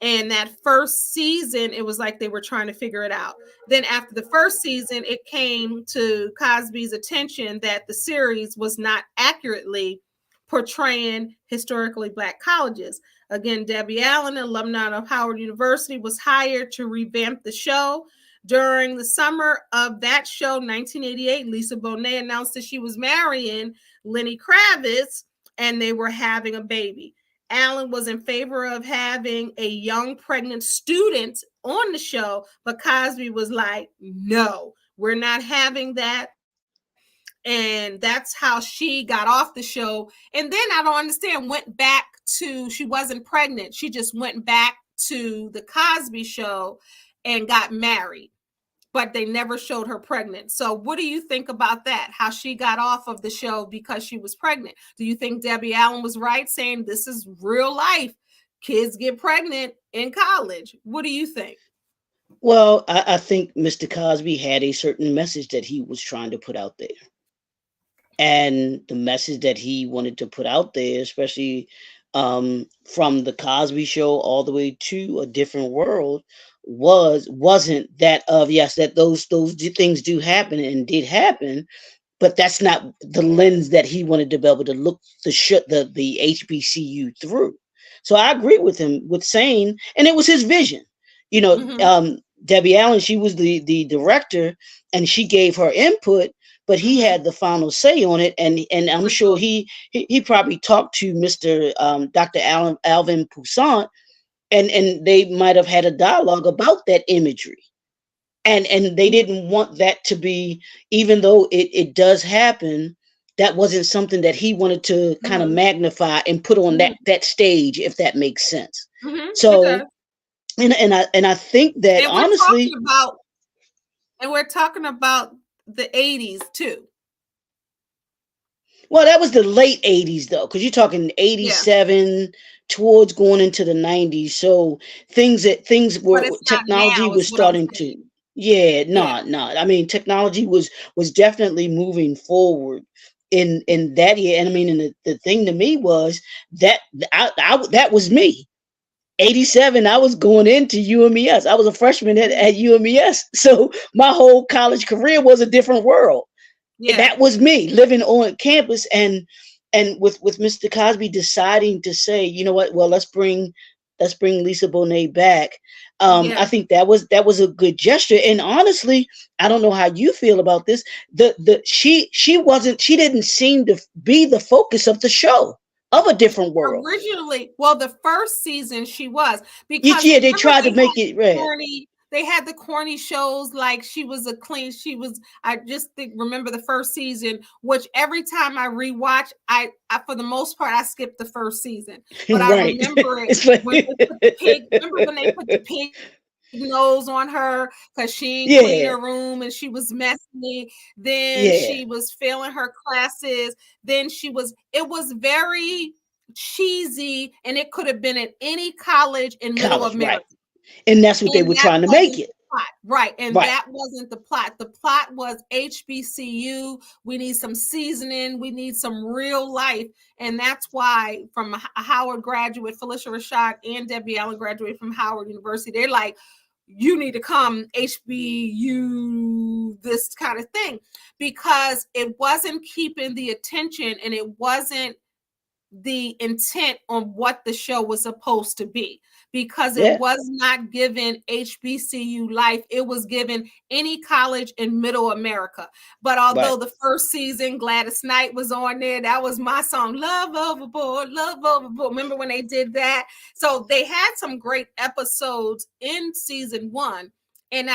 And that first season, it was like they were trying to figure it out. Then after the first season, it came to Cosby's attention that the series was not accurately portraying historically black colleges. Again, Debbie Allen, alumni of Howard University, was hired to revamp the show. During the summer of that show, 1988, Lisa Bonet announced that she was marrying Lenny Kravitz and they were having a baby. Allen was in favor of having a young pregnant student on the show, but Cosby was like, no, we're not having that. And that's how she got off the show. And then I don't understand, went back to, she wasn't pregnant. She just went back to the Cosby show and got married, but they never showed her pregnant. So what do you think about that? How she got off of the show because she was pregnant? Do you think Debbie Allen was right saying this is real life? Kids get pregnant in college. What do you think? Well, I think Mr. Cosby had a certain message that he was trying to put out there. And the message that he wanted to put out there, especially from the Cosby Show all the way to A Different World, wasn't that of, yes, that those things do happen and did happen, but that's not the lens that he wanted to be able to look the HBCU through. So I agree with him with saying, and it was his vision. You know, Mm-hmm. Debbie Allen, she was the director, and she gave her input, but he Mm-hmm. had the final say on it, and I'm For sure sure. he probably talked to Mr. Dr. Alvin Poussaint, and they might have had a dialogue about that imagery, and they Mm-hmm. didn't want that to be, even though it does happen, that wasn't something that he wanted to kind of Mm-hmm. magnify and put on Mm-hmm. that stage, if that makes sense. Mm-hmm. It So does. and I think that And we're talking honestly, about, and we're talking about the 80s too. well, that was the late 80s though, because you're talking Yeah. 87 towards going into the 90s. So things But were, it's not technology now, is was what I'm starting to, saying. yeah, Yeah. not. I mean, technology was definitely moving forward in that year. And I mean, and the thing to me was that that was me. 87, I was going into UMES. I was a freshman at UMES. So my whole college career was a different world. Yeah. That was me living on campus, and with Mr. Cosby deciding to say, you know what, well, let's bring Lisa Bonet back. I Yeah. think that was a good gesture. And honestly, I don't know how you feel about this. She didn't seem to be the focus of the show, of A Different World. Originally, well, the first season she was, because Yeah, they remember tried to make it red. they had the corny shows, like she was a clean, she was, I just think, remember the first season, which every time I rewatch, I for the most part I skipped the first season, but I Right. remember it It's like when they put the pig, remember when they put the pig nose on her because she ain't clean her yeah, room and she was messy. Then she yeah, was failing her classes. Then it was very cheesy, and it could have been at any college in middle college, right. America. And that's what they And were that trying to make wasn't it. the plot, right? And Right. that wasn't the plot. The plot was HBCU. We need some seasoning. We need some real life. And that's why, from a Howard graduate, Felicia Rashad and Debbie Allen graduated from Howard University. They're like, you need to come HBU, this kind of thing, because it wasn't keeping the attention, and it wasn't the intent on what the show was supposed to be, because it Yeah. was not given HBCU life. It was given any college in middle America. But Right. although the first season, Gladys Knight was on there, that was my song, Love Overboard, Love Overboard. Remember when they did that? So they had some great episodes in season one. And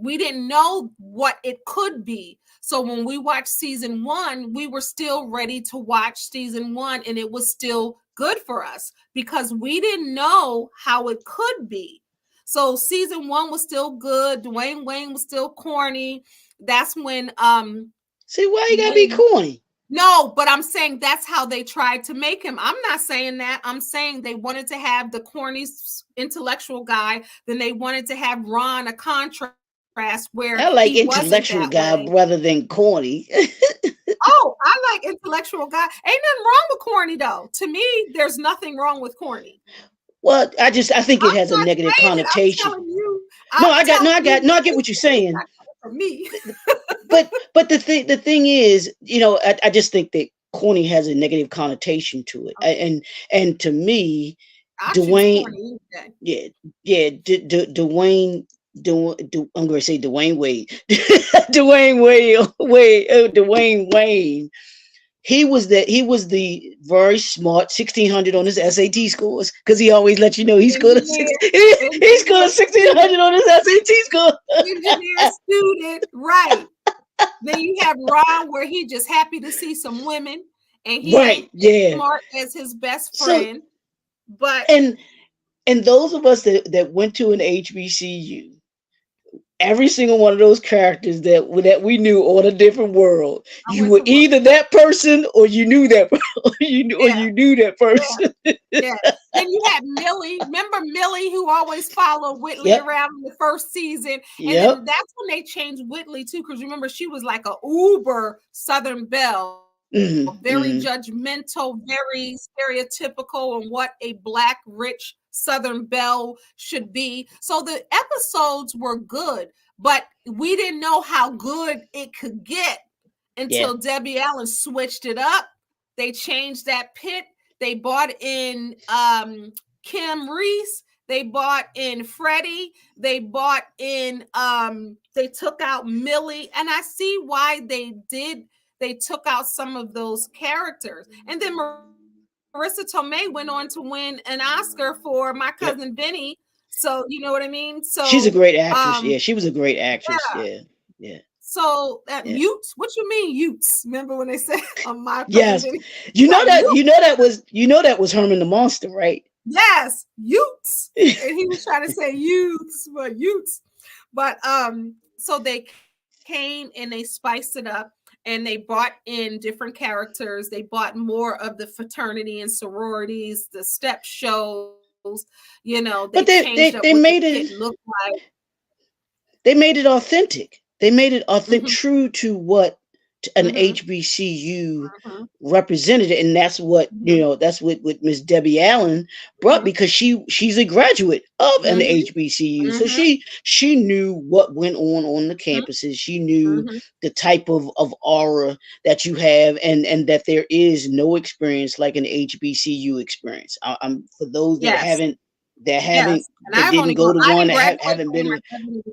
we didn't know what it could be. So when we watched season one, we were still ready to watch season one, and it was still good for us because we didn't know how it could be. So season one was still good. Dwayne Wayne was still corny. That's See, why you gotta be when corny? no, but I'm saying that's how they tried to make him. I'm not saying that. I'm saying they wanted to have the corny intellectual guy. Then they wanted to have Ron a contrast where I like he wasn't intellectual that guy way. rather than corny. Oh, I like intellectual guy. Ain't nothing wrong with corny though. To me, there's nothing wrong with corny. Well, I think it I'm has a not negative saying it. connotation. I'm telling you No, I what get they what you're say. It's saying. not coming from me. But the thing is, I just think that corny has a negative connotation to it. And to me, I choose Dwayne, corny any day. yeah, yeah, Dwayne, I'm going to say Dwayne Wade, Dwayne Wayne. He was the very smart 1600 on his SAT scores because he always let you know he scored a Engineer, six. He scored a engineer 1600 student, on his SAT score. engineer student, right. Then you have Ron where he just happy to see some women and he Right, ain't as yeah. smart as his best So friend. But and those of us that went to an HBCU, every single one of those characters that we knew on a different world, I you went were to one. either that person or you knew that or Yeah, you knew that yeah, person. yeah. Then you had Millie. Remember Millie who always followed Whitley Yep, around in the first season? And then yep. that's when they changed Whitley too, because remember she was like a uber Southern Belle, very Hmm, hmm. judgmental, very stereotypical on what a black, rich Southern belle should be. So the episodes were good, but we didn't know how good it could get Yeah. until Debbie Allen switched it up. They changed that pit. They bought in Kim Reese. They bought in Freddie. They bought in they took out Millie. And I see why they did. They took out some of those characters. And then Marissa Tomei went on to win an Oscar for My Cousin Yep. Benny. So you know what I mean? So She's a great um actress. Yeah, she was a great yeah. actress. Yeah. Yeah. So that Yeah. Utes, what you mean Utes? Remember when they said on My Cousin Yes. Benny? Like That was Herman the Monster, right? yes, Utes. And he was trying to say youths, but Utes. But so they came and they spiced it up and they brought in different characters. They bought more of the fraternity and sororities, the step shows. They changed But up what the they pit made looked it like. authentic. They made it Mm-hmm, authentic, true to what an mm-hmm, HBCU mm-hmm, represented, and that's what mm-hmm, that's what Miss Debbie Allen brought mm-hmm, because she's a graduate of an mm-hmm, HBCU, so mm-hmm, she knew what went on the mm-hmm, campuses. She knew mm-hmm. the type of aura that you have, and that there is no experience like an HBCU experience. I'm for those Yes, yes. And that didn't go to I one didn't that graduate haven't from been, my cousin.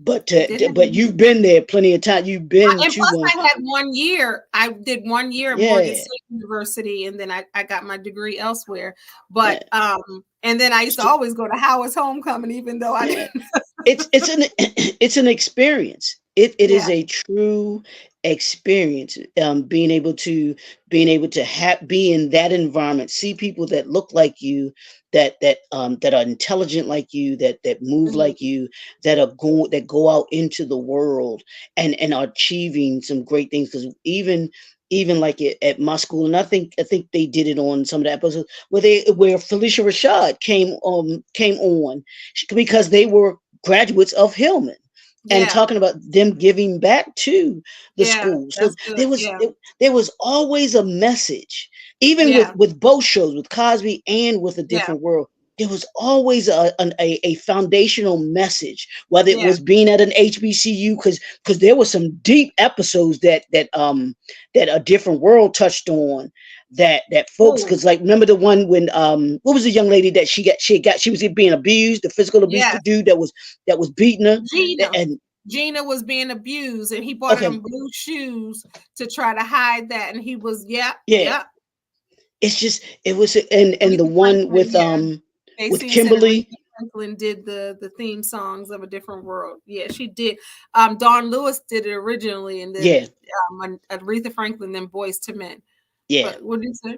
but Didn't but you've been there plenty of time. You've been and to plus one. I had 1 year. I did 1 year at Morgan Yeah, State University and then I got my degree elsewhere. yeah, But and then I used to always go to Howard's homecoming, even though I yeah. didn't. It's an it's an experience. It Yeah. is a true experience. Being able to be in that environment, see people that look like you, that are intelligent like you, that move Mhm. like you, that go out into the world and are achieving some great things. Because even like at my school, and I think they did it on some of the episodes where Felicia Rashad came on because they were graduates of Hillman and Yeah. talking about them giving back to the Yeah. school. So That's good. Yeah. there was always a message, even Yeah. with both shows, with Cosby and with A Yeah. Different World. there was always a foundational message, whether it Yeah. was being at an HBCU, because there were some deep episodes that A Different World touched on, that folks, Oh, because like, remember the one when what was the young lady that she was being abused, the physical abuse, the yes. dude that was beating her, Gina. and Gina was being abused, and he bought okay, them blue shoes to try to hide that. And he was, yep, yeah, yep. it's just it was, and the Aretha one Franklin, yeah. with Stacey said Aretha Kimberly, Franklin did the theme songs of A Different World. Yeah, she did. Dawn Lewis did it originally, and then yeah, Aretha Franklin, then Boys to Men. yeah. But what did you say?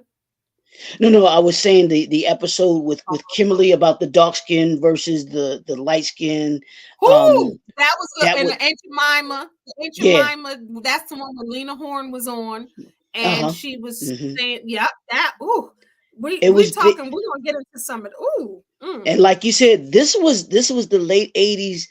No, I was saying the episode with Kimberly about the dark skin versus the light skin. Who? That was That in would, the Aunt Jemima. Aunt yeah, Jemima. That's the one where Lena Horne was on, and uh-huh. she was Hmm. saying, "Yep, that." Ooh, we It we was talking. We're gonna get into some of. Ooh, And like you said, this was the late 80s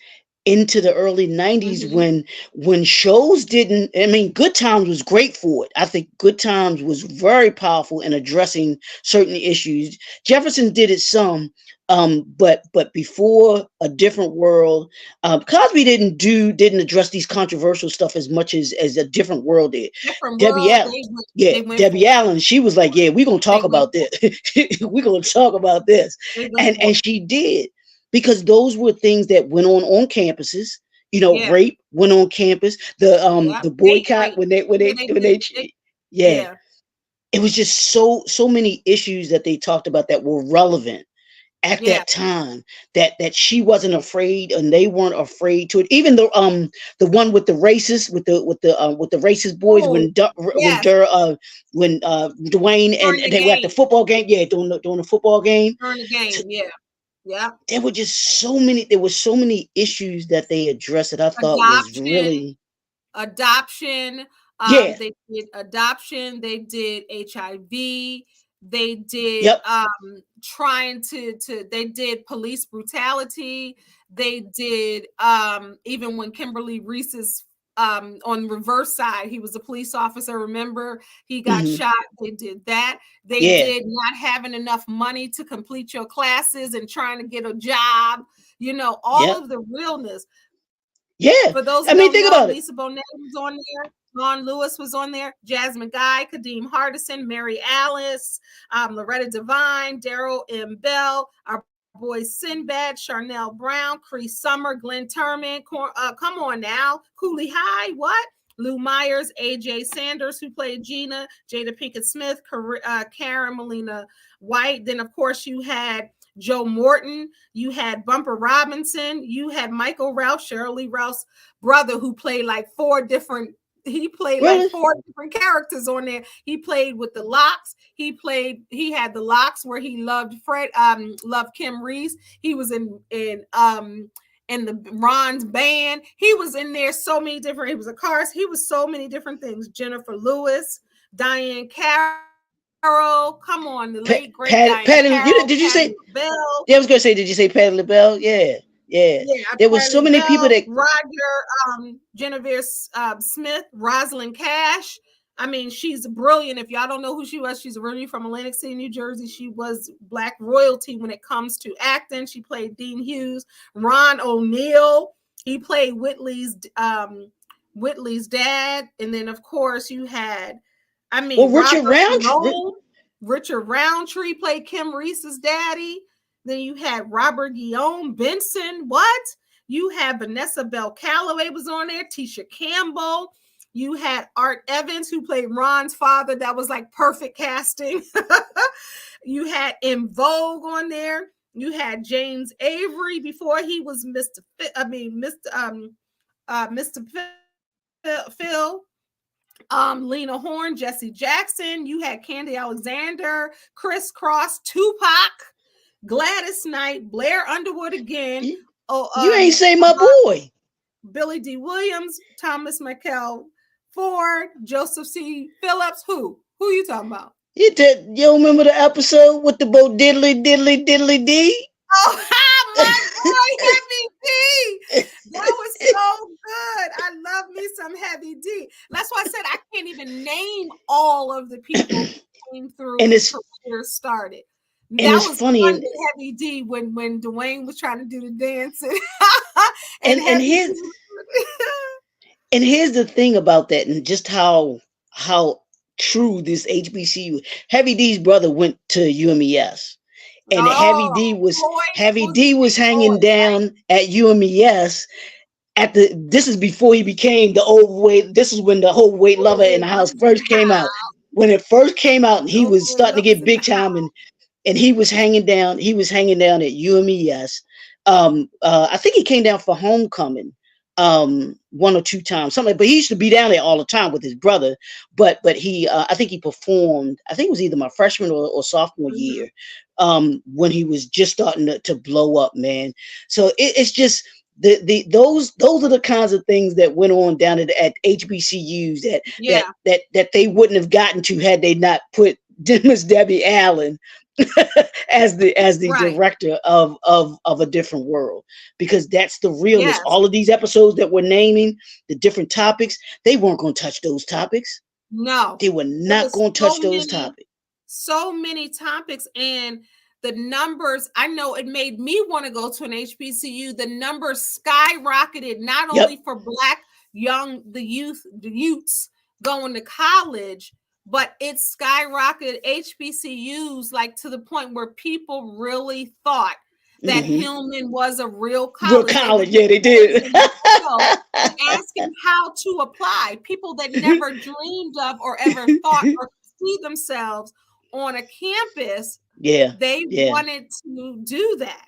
into the early 90s, mm-hmm. when shows didn't, I mean, Good Times was great for it. I think Good Times was very powerful in addressing certain issues. Jefferson did it some, but before A Different World, Cosby didn't address these controversial stuff as much as A Different World did. Different Debbie world. Allen, yeah, They went Debbie for it. Allen, she was like, yeah, we're gonna They talk went about for this. it. We're gonna talk about this. They went And for it. she did, because those were things that went on campuses. Yeah, Rape went on campus. The yeah. Date boycott, rape. when they when Yeah, they they when did. they yeah, Yeah, it was just so many issues that they talked about that were relevant at yeah. that time, that she wasn't afraid and they weren't afraid to it. Even the one with the racist, with the racist boys, Oh, when yes. Dwayne, During and the they were at the game. football game, yeah, during the football game. During the game. Yeah, yeah. There were so many issues that they addressed that I thought was Adoption. really, Adoption. yeah, They did adoption. They did HIV. They did yep, trying to. They did police brutality. They did even when Kimberly Reese's on reverse side, he was a police officer. Remember, he got hmm, shot. They did that. They yeah, did not having enough money to complete your classes and trying to get a job. All yep, of the realness. yeah. For those I who mean, don't think know, about it. Lisa Bonet was on there. Ron Lewis was on there. Jasmine Guy, Kadeem Hardison, Mary Alice, Loretta Devine, Daryl M. Bell, our boy Sinbad, Charnel Brown, Cree Summer, Glenn Turman. Come on now. Cooley High, what? Lou Myers, AJ Sanders, who played Gina, Jada Pinkett Smith, Karen Molina White. Then, of course, you had Joe Morton, you had Bumper Robinson, you had Michael Rouse, Shirley Rouse brother, who played like he played like Really? four different characters on there. He played with the locks. He had the locks where he loved loved Kim Reese. He was in the Ron's band. He was in there so many different, he was a cars, he was so many different things. Jennifer Lewis, Diane Carroll, come on, the late great Diane Patty, Carroll, did you Patty say? LaBelle. Yeah, I was gonna say, did you say Patty LaBelle? Yeah, yeah. Yeah, There was Patty so many people LaBelle, that. Roger, Genevieve Smith, Rosalind Cash. I mean, she's brilliant. If y'all don't know who she was, she's originally from Atlantic City, New Jersey. She was Black royalty when it comes to acting. She played Dean Hughes. Ron O'Neal, he played Whitley's dad. And then, of course, you had, Well, Richard Robert Roundtree. Malone. Richard Roundtree played Kim Reese's daddy. Then you had Robert Guillaume Benson. What? You had Vanessa Bell Calloway was on there. Tisha Campbell. You had Art Evans, who played Ron's father. That was like perfect casting. You had In Vogue on there. You had James Avery before he was Mr. Phil. Lena Horne, Jesse Jackson. You had Candy Alexander, Chris Cross, Tupac, Gladys Knight, Blair Underwood again. You ain't say my boy. Billy D. Williams, Thomas Michael Ford, Joseph C. Phillips. Who you talking about? You don't remember the episode with the Bo Diddly Diddly Diddly D? Oh, my boy, Heavy D. That was so good. I love me some Heavy D. That's why I said I can't even name all of the people who came through And and it's careers started. And That it's was funny, fun with Heavy D when Dwayne was trying to do the dance and and Heavy D here's was and here's the thing about that, and just how true this HBCU. Heavy D's brother went to UMES, and oh Heavy Floyd D was hanging Floyd, right? down at UMES at the. This is before he became the overweight. This is when the whole weight lover in Overweight the house lovers in first the came out. house. When it first came out, and he was Overweight starting to lovers get in the big time, and he was hanging down. He was hanging down at UMES. I think he came down for homecoming, one or two times, something. But he used to be down there all the time with his brother. But he, I think he performed. I think it was either my freshman or sophomore house. year, when he was just starting to blow up, man. So it's just. Those are the kinds of things that went on down at HBCUs Yeah, that they wouldn't have gotten to had they not put Miss Debbie Allen as the right. director of a different world, because that's the realness. Yes. All of these episodes that we're naming, the different topics, they weren't going to touch those topics. No. They were It not was going to touch those topics. so many topics, and the numbers, I know it made me want to go to an HBCU. The numbers skyrocketed not only Yep. for Black the youths going to college, but it skyrocketed HBCUs like to the point where people really thought that Hmm. Hillman was a real Real college. They were college, getting yeah, they quizzed did. in the jail and asking how to apply. People that never dreamed of or ever thought or see themselves on a campus, Yeah, they yeah, wanted to do that.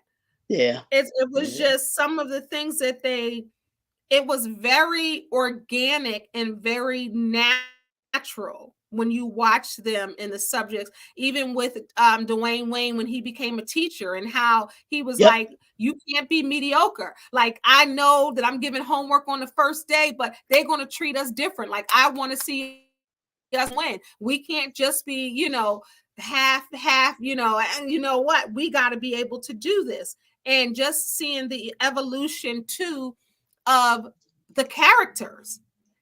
yeah, It was yeah, just some of the things that it was very organic and very natural when you watch them in the subjects, even with Dwayne Wayne when he became a teacher and how he was yep. like, you can't be mediocre. Like, I know that I'm giving homework on the first day, but they're going to treat us different. Like, I want to see us win. We can't just be, half, and you know what? We got to be able to do this. And just seeing the evolution too of the characters,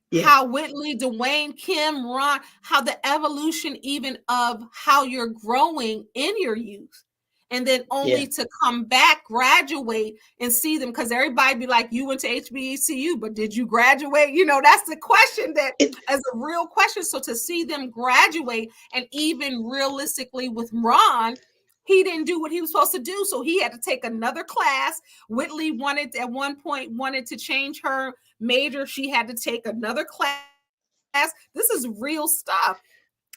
Yeah, how Whitley, Dwayne, Kim, Ron, how the evolution even of how you're growing in your youth. And then yeah. only to come back, graduate, and see them, because everybody be like, you went to HBCU, but did you graduate? That's the question that It, as a real question. So to see them graduate, and even realistically with Ron, he didn't do what he was supposed to do. So he had to take another class. Whitley wanted at one point wanted to change her major. She had to take another class. This is real stuff.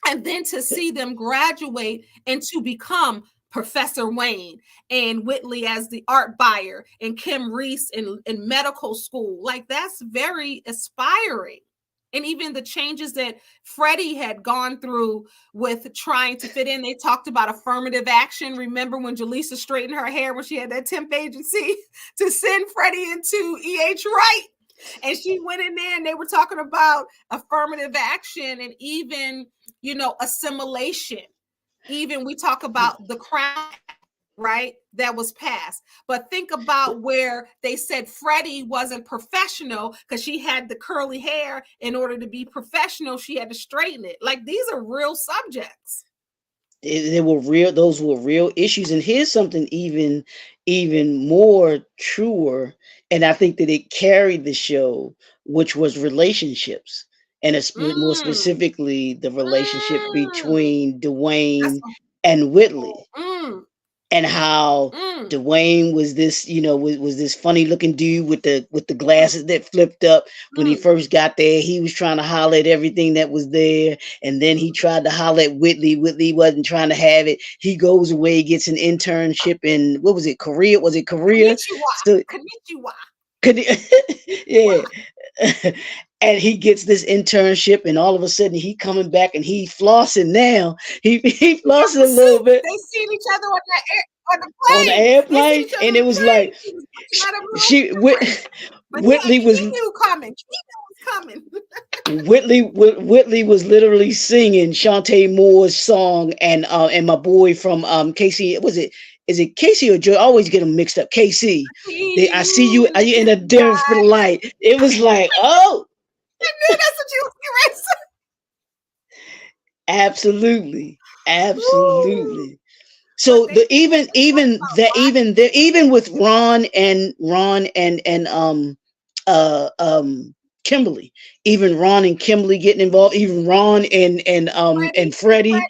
And then to see them graduate and to become Professor Wayne, and Whitley as the art buyer, and Kim Reese in medical school. Like, that's very aspiring. And even the changes that Freddie had gone through with trying to fit in. They talked about affirmative action. Remember when Jaleesa straightened her hair when she had that temp agency to send Freddie into E.H. Wright? And she went in there and they were talking about affirmative action and even, assimilation. Even we talk about the Crown Act, right? That was passed. But think about where they said Freddie wasn't professional because she had the curly hair. In order to be professional, she had to straighten it. Like, these are real subjects. they were real. Those were real issues. And here's something even more truer, and I think that it carried the show, which was relationships, and it's more Mm, specifically the relationship mm. between That's Dwayne and Whitley, mm, and how mm, Dwayne was this, was this funny looking dude with the mm, glasses that flipped up. When he mm. first got there, he was trying to holler at everything that was there, and then he tried to holler at Whitley. Whitley wasn't trying to have it. He goes away, gets an internship in, what was it, Korea? Was it Korea? Konnichiwa. So Konnichiwa. could Wow. yeah. And he gets this internship, and all of a sudden he coming back and he flossing now. He He got flossing the a little suit. bit They seen each other on the on the plane. They seen airplane, each other and on it the was plane. like He was looking at him a little she different. But Whitley he was knew coming. He knew it was coming. Whitley was literally singing Shantae Moore's song, and my boy from Casey, was it, is it Casey or Joe? I always get them mixed up. KC. See I see you you, are you in a different tonight. light? It was like, oh, I knew that's what you was getting ready to absolutely, say. Woo. absolutely. So But the they talk about even with Ron and uh um Kimberly, even Ron and Kimberly getting involved, even Ron and Freddie and Freddie.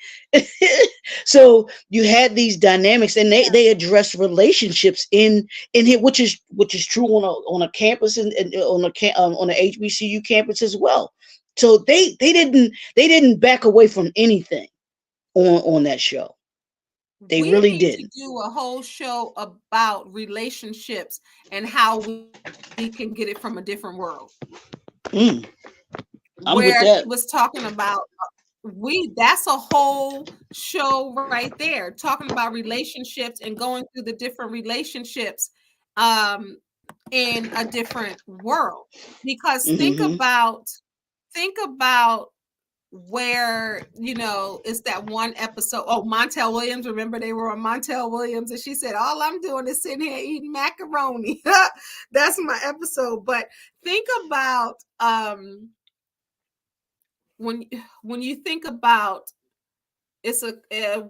So you had these dynamics, and Freddie. they address relationships in here, which is true on a campus and on a HBCU campus as well. So they didn't back away from anything on that show. They We really need to didn't. do a whole show about relationships and how we can get it from a different world. Mm, I'm Where with he that. was talking about we that's a whole show right there talking about relationships and going through the different relationships um in a different world. Because Hmm. think about where it's that one episode. Oh, Montel Williams, remember they were on Montel Williams and she said all I'm doing is sitting here eating macaroni. That's my episode. But think about when when you think about it's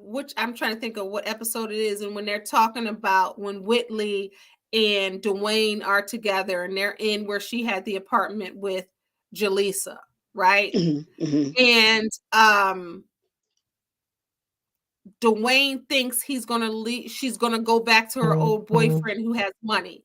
which I'm trying to think of what episode it is, and when they're talking about when Whitley and Dwayne are together and they're in where she had the apartment with Jaleesa, right? Hmm. Hmm. And Dwayne thinks he's gonna leave, she's gonna go back to her old boyfriend who has money.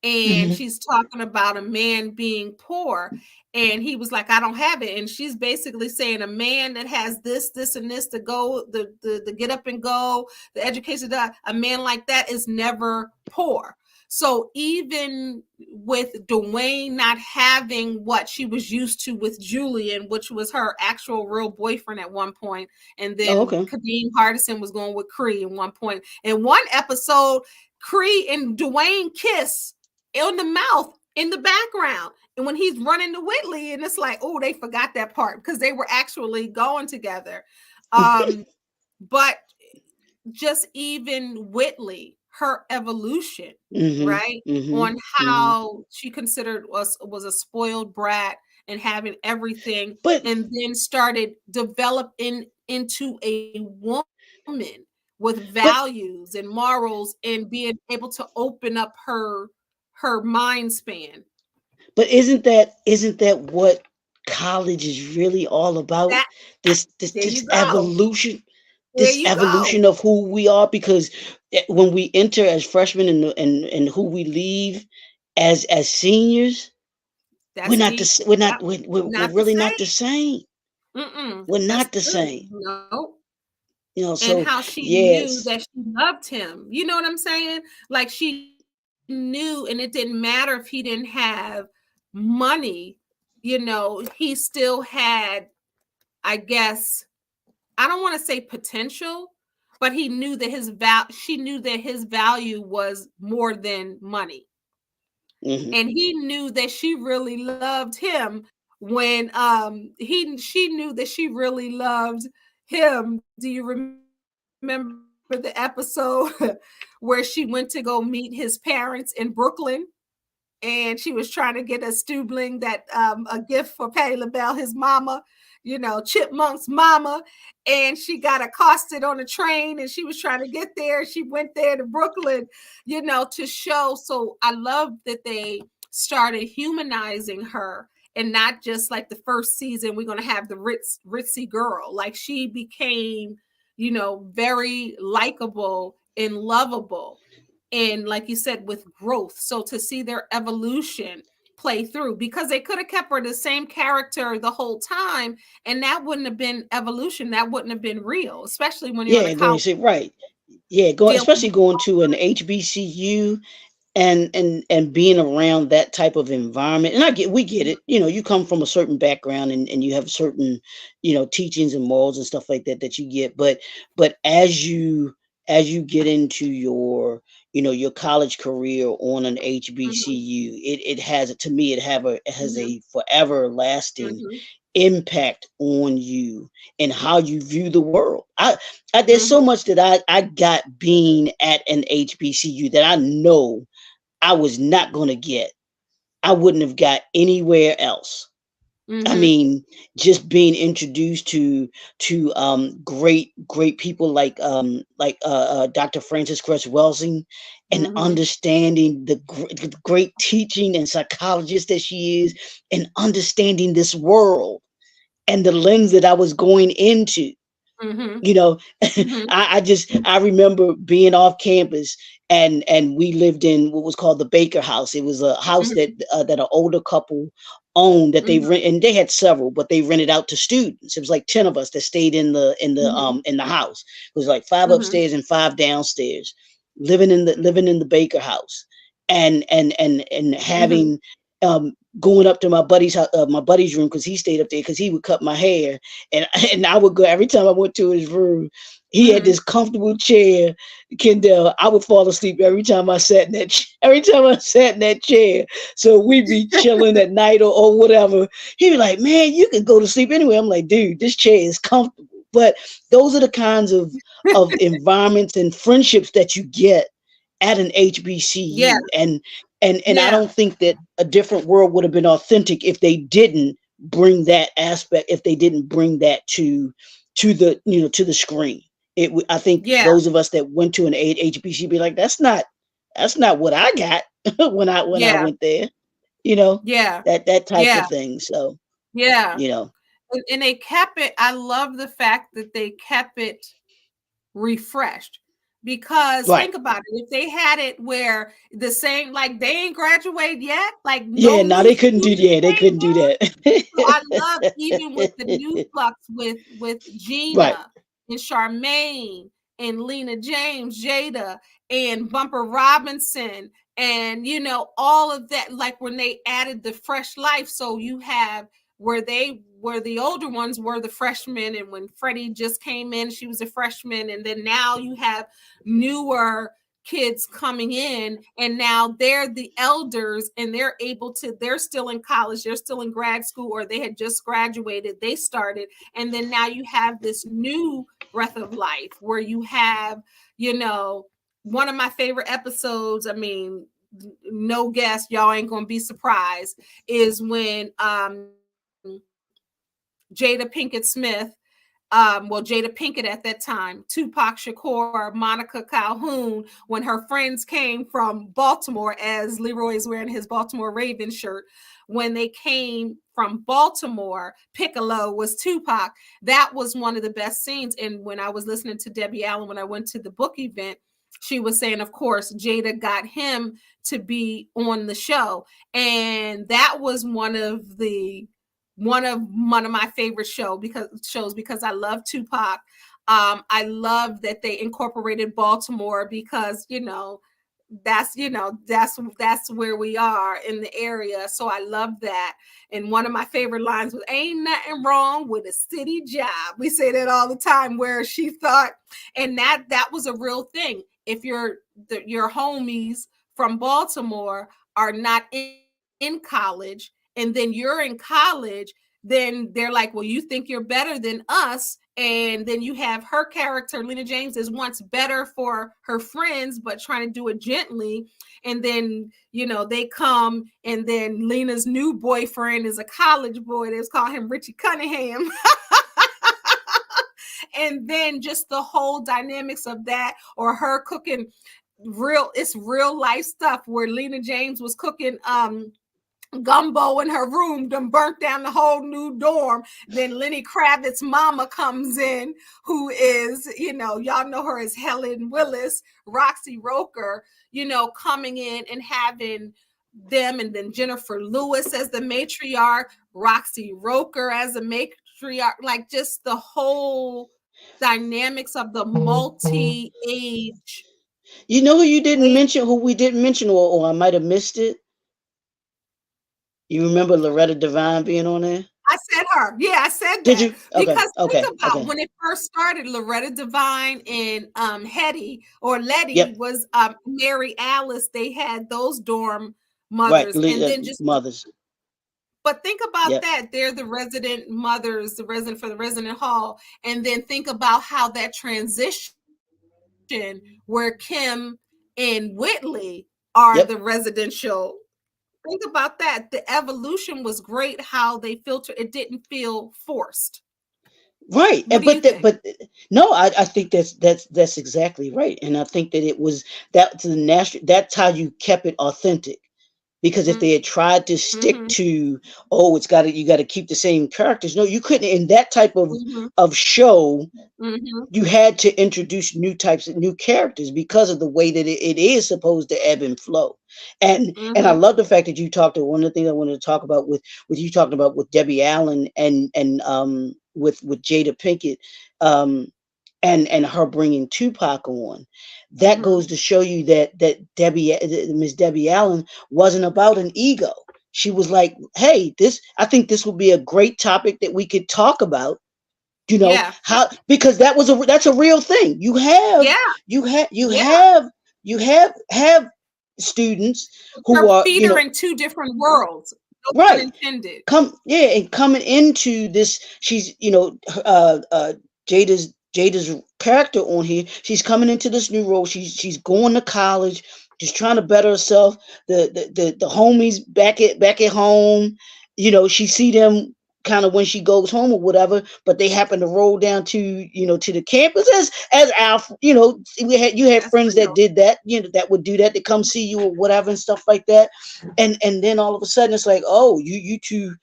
And Hmm. she's talking about a man being poor. And he was like, I don't have it. And she's basically saying a man that has this, and this to go, the get up and go, the education, a man like that is never poor. So even with Dwayne not having what she was used to with Julian, which was her actual real boyfriend at one point, and Oh, then okay. Kadeem Hardison was going with Cree at one point. In one episode, Cree and Dwayne kiss in the mouth in the background. And when he's running to Whitley, and it's like, oh, they forgot that part because they were actually going together. But just even Whitley, her evolution, Hmm. right? Hmm. On Hmm. how she considered was a spoiled brat and having everything, But and then started developing into a woman with but values and morals and being able to open up her mind span. but isn't that what college is really all about? That This this there you this go. evolution, There this you go. evolution of who we are. Because when we enter as freshmen and who we leave as seniors, we're That's not deep. the we're not Yep. we're Not the really not same. the same. Mm-mm. We're That's not the good. same. No. And So how she knew yes. that she loved him. You know what I'm saying? Like she knew, and it didn't matter if he didn't have money, he still had, I guess, I don't want to say potential, but he knew that she knew that his value was more than money. Hmm. And he knew that she really loved him when she knew that she really loved him. Do you remember the episode where she went to go meet his parents in Brooklyn, and she was trying to get a Stubling that a gift for Patty LaBelle, his mama, Chipmunk's mama, and she got accosted on a train, and she was trying to get there. She went there to Brooklyn, to show. So I love that they started humanizing her, and not just like the first season we're going to have the ritzy girl. Like she became, very likable and lovable, and like you said, with growth. So to see their evolution play through, because they could have kept her the same character the whole time, and that wouldn't have been evolution, that wouldn't have been real, especially when you're on a Yeah, going to college say right. Yeah, going dealing especially with. going to an HBCU and being around that type of environment. And we get it. You come from a certain background, and you have certain teachings and morals and stuff like that that you get. But as you get into your college career on an Mhm, HBCU, it has, to me, it has mhm, a forever lasting mhm, impact on you and how you view the world. There's so mhm. much that I got being at an HBCU that I know I was not going to get. I wouldn't have got anywhere else. I Mm-hmm. mean, just being introduced to great people like Dr. Frances Cress Welsing, and Mm-hmm. understanding the great teaching and psychologist that she is, and understanding this world and the lens that I was going into. Mm-hmm. You know, Mm-hmm. I remember being off campus, and we lived in what was called the Baker House. It was a house Mm-hmm. that an older couple owned, that they Mm-hmm. rent, and they had several, but they rented out to students. It was like 10 of us that stayed in the house. It was like five Mm-hmm. upstairs and five downstairs, living in the Baker House, and Mm-hmm. having going up to my buddy's room, because he stayed up there because he would cut my hair, and and I would go every time I went to his room. He had Mm-hmm. this comfortable chair, Kendell. I would fall asleep every time I sat in that every time I sat in that chair. So we'd be chilling at night, or whatever. He'd be like, "Man, you could go to sleep anyway." I'm like, "Dude, this chair is comfortable." But those are the kinds of environments and friendships that you get at an Yeah. HBCU, and I Yeah. don't think that a different world would have been authentic if they didn't bring that aspect, if they didn't bring that to the screen. I think Yeah. those of us that went to an HBC be like, that's not what I got when I Yeah. went there, you know, Yeah. that type Yeah. of thing. So, Yeah. you know, And they kept it. I love the fact that they kept it refreshed, because right. think about it, if they had it where the same, like they ain't graduated yet, like Yeah, no no, new they couldn't do, students yeah, they came couldn't do on. So I love, even with the that. new flux with Right. Gina and Charmaine and Lena James, Jada and Bumper Robinson, and all of that, like when they added the fresh life. So you have where they were, the older ones were the freshmen, and when Freddie just came in, she was a freshman, and then now you have newer kids coming in, and now they're the elders, and they're still in college, they're still in grad school, or they had just graduated, they started, and then now you have this new breath of life where you have, you know one of my favorite episodes, I mean, no guess, y'all ain't gonna be surprised, is when Jada Pinkett Smith, Jada Pinkett at that time, Tupac Shakur, Monica Calhoun, when her friends came from Baltimore, as Leroy is wearing his Baltimore Ravens shirt, when they came from Baltimore, Piccolo was Tupac. That was one of the best scenes. And when I was listening to Debbie Allen, when I went to the book event, she was saying, of course, Jada got him to be on the show. And that was one of my favorite shows because I love Tupac. I love that they incorporated Baltimore because that's where we are in the area. So I love that. And one of my favorite lines was, "Ain't nothing wrong with a city job." We say that all the time. Where she thought, and that was a real thing. If your homies from Baltimore are not in college, and then you're in college, then they're like, well, you think you're better than us. And then you have her character, Lena James, is once better for her friends, but trying to do it gently. And then, they come, and then Lena's new boyfriend is a college boy. They was call him Richie Cunningham. And then just the whole dynamics of that, or her cooking it's real life stuff where Lena James was cooking gumbo in her room, done burnt down the whole new dorm. Then Lenny Kravitz's mama comes in, who is, y'all know her as Helen Willis, Roxy Roker, coming in and having them, and then Jennifer Lewis as the matriarch, Roxy Roker as a matriarch, like just the whole dynamics of the multi-age. You know who you didn't mention, who we didn't mention, or I might have missed it? You remember Loretta Devine being on there? I said her. Yeah, I said Did that you? Okay, because think okay, about okay. when it first started. Loretta Devine and Hetty or Letty Yep, was Mary Alice. They had those dorm right. mothers, and then just. Mothers. But think about Yep, that. They're the resident mothers, the resident for the resident hall, and then think about how that transition where Kim and Whitley are the yep. residential. think about that. The evolution was great. How they filter it didn't feel forced. Right. What do you think? But no, I think that's exactly right. And I think that it was that to the national, that's how you kept it authentic. Because if they had tried to Mm-hmm. stick to, oh, it's got to, you got to keep the same characters, no, you couldn't. In that type Mm-hmm. of show, Mm-hmm. you had to introduce new types of new characters because of the way that it is supposed to ebb and flow. And I Mm-hmm. love the fact that you talked to one of the things I wanted to talk about with you talking about with Debbie Allen and with Jada Pinkett, and her bringing Tupac on. That Mm-hmm. goes to show you that Miss Debbie Allen wasn't about an ego. She was like, hey, this, I think this would be a great topic that we could talk about, Yeah. how, because that's a real thing. Yeah. Yeah. You have students who They're are, feeding two different worlds. No pun right, intended. come, yeah, and coming into this, she's, Jada's character on here, she's coming into this new role, she's going to college, she's trying to better herself. The homies back at home, she see them kind of when she goes home or whatever, but they happen to roll down to the campus as our, you had That's friends that real. did that, that would do that, to come see you or whatever and stuff like that. And then all of a sudden it's like, oh, you too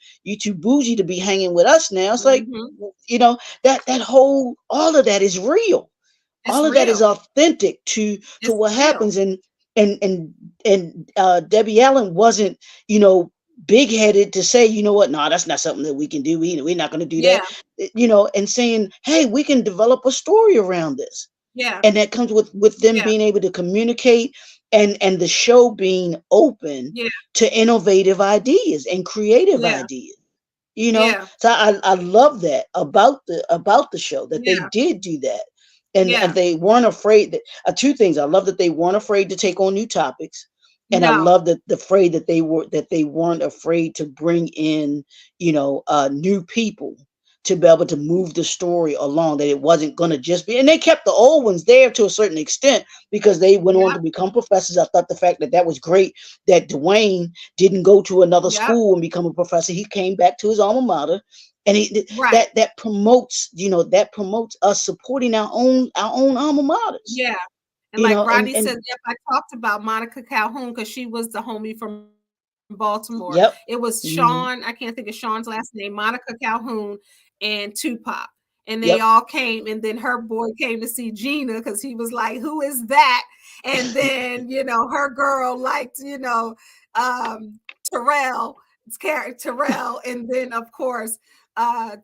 bougie to be hanging with us now. It's like, Mm-hmm. that whole, all of that is real. It's All of that is real. authentic to It's what real. happens. And Debbie Allen wasn't, big headed to say, what, no, that's not something that we can do. We're not going to do that. Yeah. And saying, hey, we can develop a story around this. Yeah. And that comes with them Yeah. being able to communicate, and the show being open Yeah. to innovative ideas and creative Yeah. ideas. Yeah. So I love that about the show, that they Yeah. did do that. And Yeah. they weren't afraid that, two things. I love that they weren't afraid to take on new topics. And I No. love that they weren't afraid to bring in, new people to be able to move the story along, that it wasn't going to just be, and they kept the old ones there to a certain extent because they went on to Yep. become professors. I thought the fact that was great, that Dwayne didn't go to another Yep. school and become a professor. He came back to his alma mater, and Right. that promotes us supporting our own alma maters. Yeah. And You like know, Rodney and says, yep, I talked about Monica Calhoun because she was the homie from Baltimore. It yep. was Sean, Hmm. I can't think of Sean's last name, Monica Calhoun and Tupac. And they Yep. all came, and then her boy came to see Gina because he was like, who is that? And then, her girl liked, Terrell, Terrell, and then of course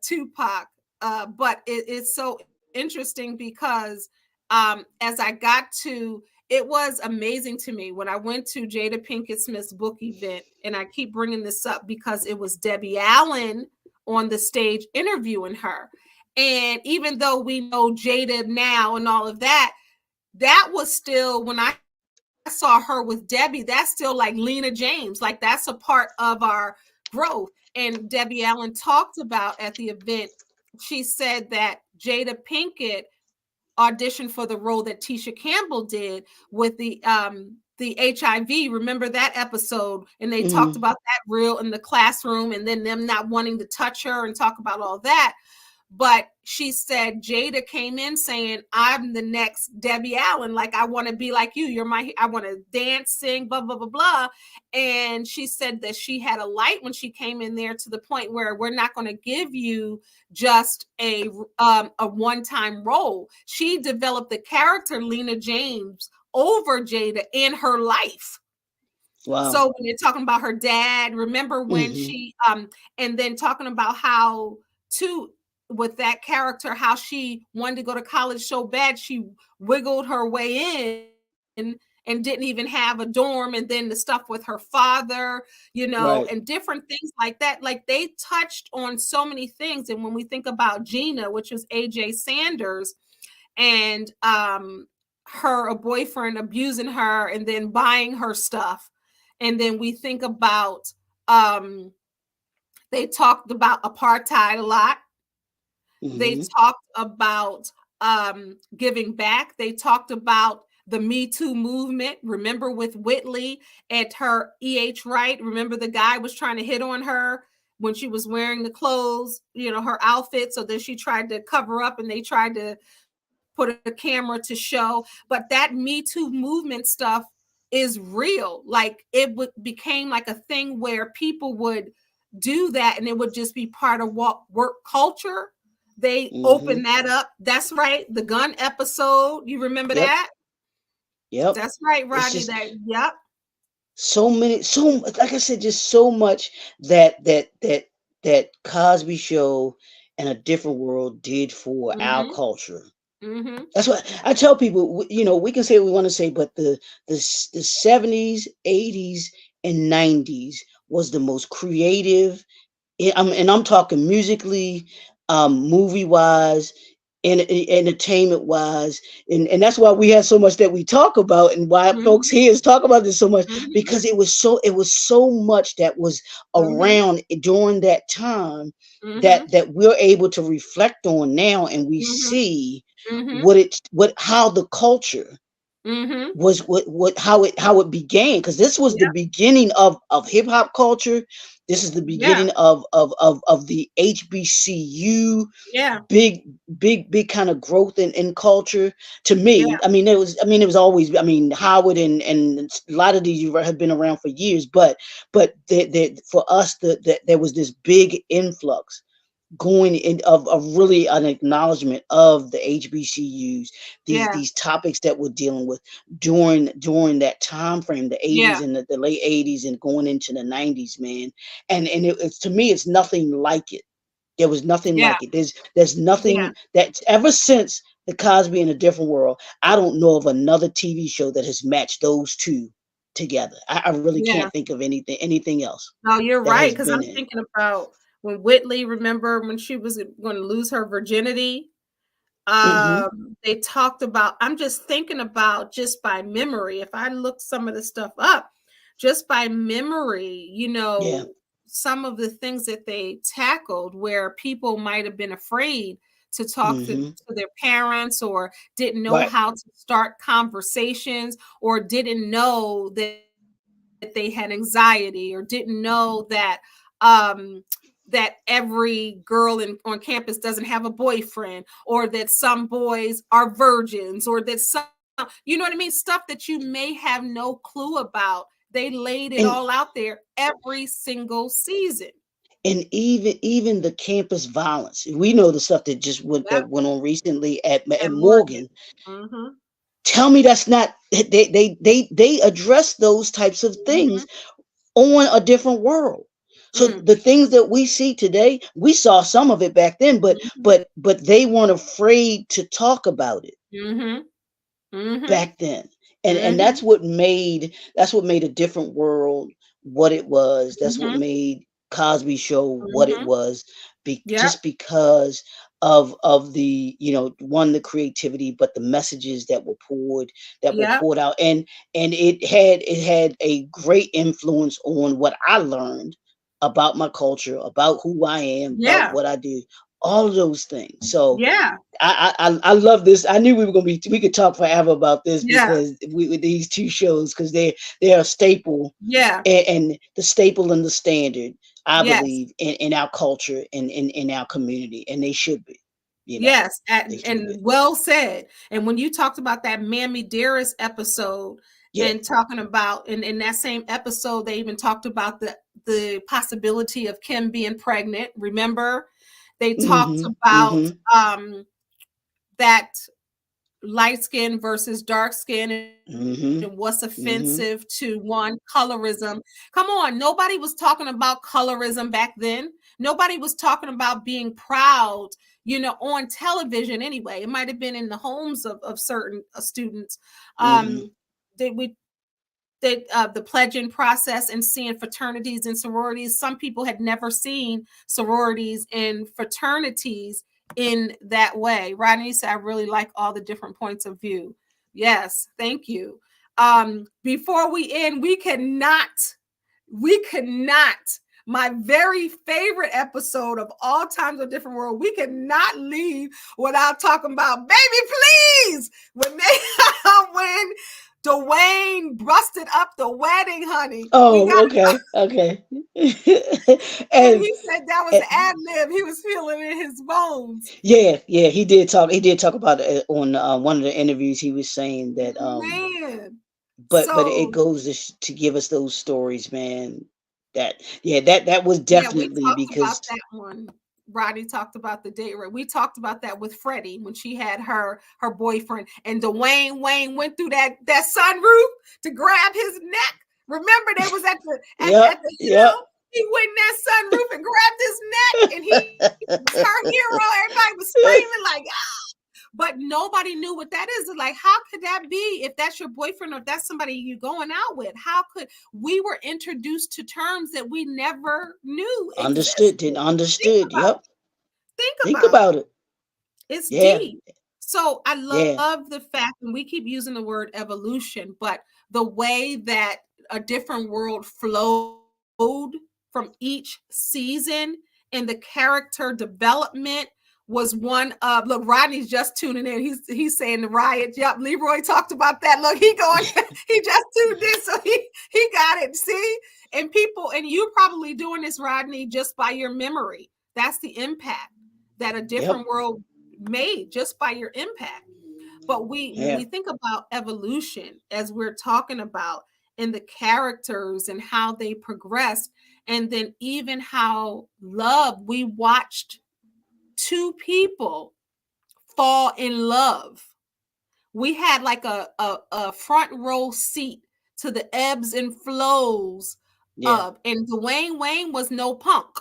Tupac. But it's so interesting because as I got to, it was amazing to me when I went to Jada Pinkett Smith's book event, and I keep bringing this up because it was Debbie Allen on the stage interviewing her. And even though we know Jada now and all of that, that was still, when I saw her with Debbie, that's still like Lena James. Like that's a part of our growth. And Debbie Allen talked about at the event, she said that Jada Pinkett auditioned for the role that Tisha Campbell did with the HIV. Remember that episode? And they talked Hmm. about that real in the classroom, and then them not wanting to touch her and talk about all that. But she said Jada came in saying, I'm the next Debbie Allen. Like, I want to be like you. I want to dance, sing, blah, blah, blah, blah. And she said that she had a light when she came in there, to the point where we're not going to give you just a one-time role. She developed the character Lena James over Jada in her life. Wow. So when you're talking about her dad, remember when Hmm. she and then talking about how, too, with that character, how she wanted to go to college so bad she wiggled her way in and didn't even have a dorm, and then the stuff with her father, and Right. different things like that. Like, they touched on so many things. And when we think about Gina, which was AJ Sanders, and her a boyfriend abusing her and then buying her stuff, and then we think about um they talked about apartheid a lot. They Hmm. talked about giving back. They talked about the Me Too movement. Remember with Whitley at her EH Wright? Remember the guy was trying to hit on her when she was wearing the clothes, her outfit. So then she tried to cover up and they tried to put a camera to show. But that Me Too movement stuff is real. Like became like a thing where people would do that and it would just be part of work culture. They Mm-hmm. opened that up. That's right. The gun episode. You remember Yep. that? Yep. That's right, It's Rodney. just That yep. so many, so like I said, just so much that Cosby Show and A Different World did for our Mm-hmm. culture. Mm-hmm. That's what I tell people. We can say what we want to say, but the 70s, 80s, and 90s was the most creative. And I'm talking musically, movie wise, and entertainment wise, and that's why we have so much that we talk about, and why folks Mm-hmm. here is talk about this so much, Mm-hmm. because it was so much that was Mm-hmm. around during that time Mm-hmm. that we're able to reflect on now, and we Mm-hmm. see Mm-hmm. what how the culture Mm-hmm. was, what how it began, because this was the Yep. beginning of hip hop culture. This is the Yeah. beginning of the HBCU, Yeah. big big kind of growth in culture. To Yeah. me, it was always, Howard and a lot of these have been around for years, but for us, there was this big influx going in of really an acknowledgement of the HBCUs, Yeah. these topics that we're dealing with during that time frame, the 80s Yeah. and the late 80s and going into the 90s, man. It's, to me, it's nothing like it. There was nothing Yeah. like it. There's Yeah. nothing that ever since the Cosby in A Different World, I don't know of another TV show that has matched those two together. I really can't Yeah. think of anything else No, you're that right. has Because been I'm in. thinking about when Whitley, remember when she was going to lose her virginity? Hmm. They talked about, I'm just thinking about just by memory, if I look some of the stuff up, just by memory, Yeah. some of the things that they tackled where people might have been afraid to talk Hmm. to their parents, or didn't know Right. how to start conversations, or didn't know that they had anxiety, or didn't know um, that every girl on campus doesn't have a boyfriend, or that some boys are virgins, or that some, you know what I mean? Stuff that you may have no clue about. They laid it and all out there every single season. and even the campus violence, we know the stuff Yep, that went on recently at at Morgan. Morgan. Mhm. Tell me that's not, they address those types of things Mhm. on A Different World. So Mm. the things that we see today, we saw some of it back then, Mhm. but they weren't afraid to talk about it Mhm. Mhm. back then. And Mhm. that's what made A Different World what it was. That's what Mhm. made Cosby Show what it Mhm. was. Yep. Just because of the, one, the creativity, but the messages that were Yep. poured out, and it had a great influence on what I learned about my culture, about who I am, about Yeah. what I do, all of those things. So Yeah. I love this. I knew we could talk forever about this, Yeah. because with these two shows, because they're a staple, Yeah. and the staple and the standard, I Yes. believe, in our culture and in our community, and they should be. Yes, They should be. and well said. And when you talked about that Mammy Dearest episode, Yeah. and talking about, in that same episode, they even talked about the possibility of Kim being pregnant. Remember, they talked Mhm. about Mhm. that light skin versus dark skin, and what's Mhm. offensive Mhm. to one colorism. Come on, nobody was talking about colorism back then. Nobody was talking about being proud, on television anyway. It might have been in the homes of certain students. Mhm. The pledging process and seeing fraternities and sororities. Some people had never seen sororities and fraternities in that way. Rodney said, I really like all the different points of view. Yes, thank you. Before we end, we cannot my very favorite episode of all times of Different World. We cannot leave without talking about Baby Please when they when Dwayne busted up the wedding, honey. We Oh, got okay, okay. and and, he said that was and an ad lib. He was feeling in his bones. yeah, yeah, he did talk. He did talk about it on one of the interviews. He was saying that, Man. but it So goes to give us those stories, man. That yeah, that was yeah, we definitely talked about because that one. Rodney talked about the date rape. We talked about that with Freddie when she had her boyfriend, and Dwayne Wayne went through that sunroof to grab his neck. Remember, they was at the yep, at the yep. hill. He went in that sunroof and grabbed his neck, and he was her hero. Everybody was screaming like, but nobody knew what that is. Like, how could that be if that's your boyfriend or if that's somebody you're going out with? How could we were introduced to terms that we never knew Understood, existed? didn't Think understood. about Yep. it. Think Think about it. about it. It's Yeah, deep. So I yeah, love the fact, and we keep using the word evolution, but the way that a different world flowed from each season and the character development was one of look, Rodney's just tuning in. He's saying the riot. Yep, Leroy talked about that. Look, he going, he just tuned in, so he got it. See? And people, and you probably doing this, Rodney, just by your memory. That's the impact that a yep, different world made just by your impact. But when yeah. we think about evolution, as we're talking about, and the characters and how they progressed, and then even how love, we watched two people fall in love. We had like a front row seat to the ebbs and flows Yeah. of, and Dwayne Wayne was no punk,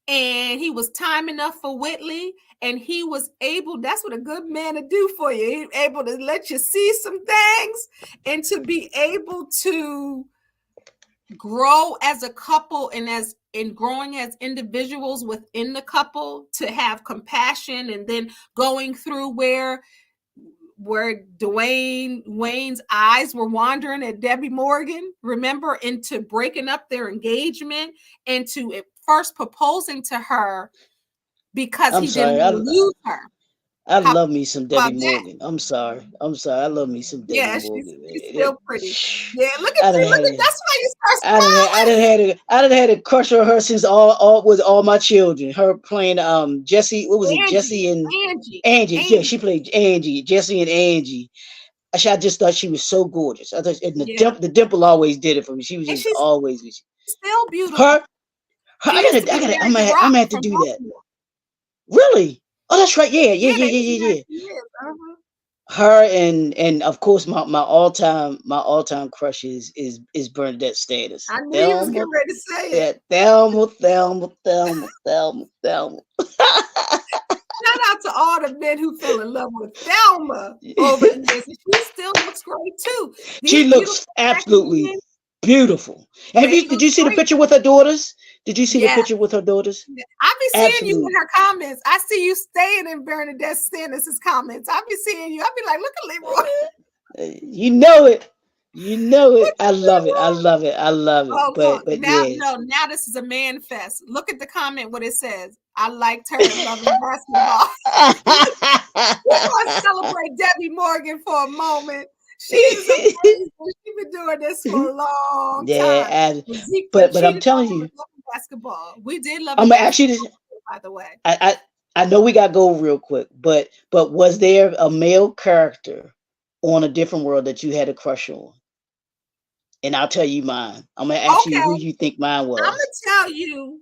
and he was time enough for Whitley, and he was able, that's what a good man to do for you. He able to let you see some things and to be able to grow as a couple, and as in growing as individuals within the couple, to have compassion, and then going through where Dwayne Wayne's eyes were wandering at Debbie Morgan, remember, into breaking up their engagement, and to at first proposing to her because I'm he didn't sorry. want to lose her. I How love me some about Debbie that? Morgan. I'm sorry. I'm sorry. I love me some Debbie Yeah, Morgan, she's man. still pretty. Yeah, look at I done see, look had at it. that's why you start smiling. I done had a crush on her since all with all my children. Her playing Jesse, what was it? Angie, Jesse and Angie, Angie. Yeah, Angie. she played Angie, Jesse and Angie. I just thought she was so gorgeous. I thought, and Yeah, the dimple always did it for me. She was and just she's always still beautiful. her. Her. She used to be I'm married to I'm Rock gonna have to from do that. Baltimore. Really? Oh, that's right. Yeah, yeah, Yeah, yeah, they've yeah, been yeah, married yeah. for years. Uh-huh. Her and of course my all time crush is Bernadette Status. I knew you was Thelma, getting ready to say it. Thelma. Shout out to all the men who fell in love with Thelma over the years. And she still looks great too. She These beautiful looks sexy absolutely women, beautiful. they Did look you see the great. picture with her daughters? Did you see the Yeah. picture with her daughters? I be seeing you in Absolutely. her comments. I see you staying in Bernadette Stannis's comments. I be seeing you. I be like, look at Leroy. You know it. You know it. Look I at love it. I Leroy. love it. I love it. Oh, look. But Now, yeah. no, now this is a man fest. Look at the comment, what it says. I liked her and loving basketball. We're going to celebrate Debbie Morgan for a moment. She is amazing. She's been doing this for a long yeah, time. and, Zeke wasn't but I'm cheated telling on with you, loving basketball. We did love I'm and gonna ask you basketball, this. by the way. I know we gotta go real quick, but was there a male character on a different world that you had a crush on? And I'll tell you mine. I'm gonna ask Okay, you who you think mine I'm going was. to tell you,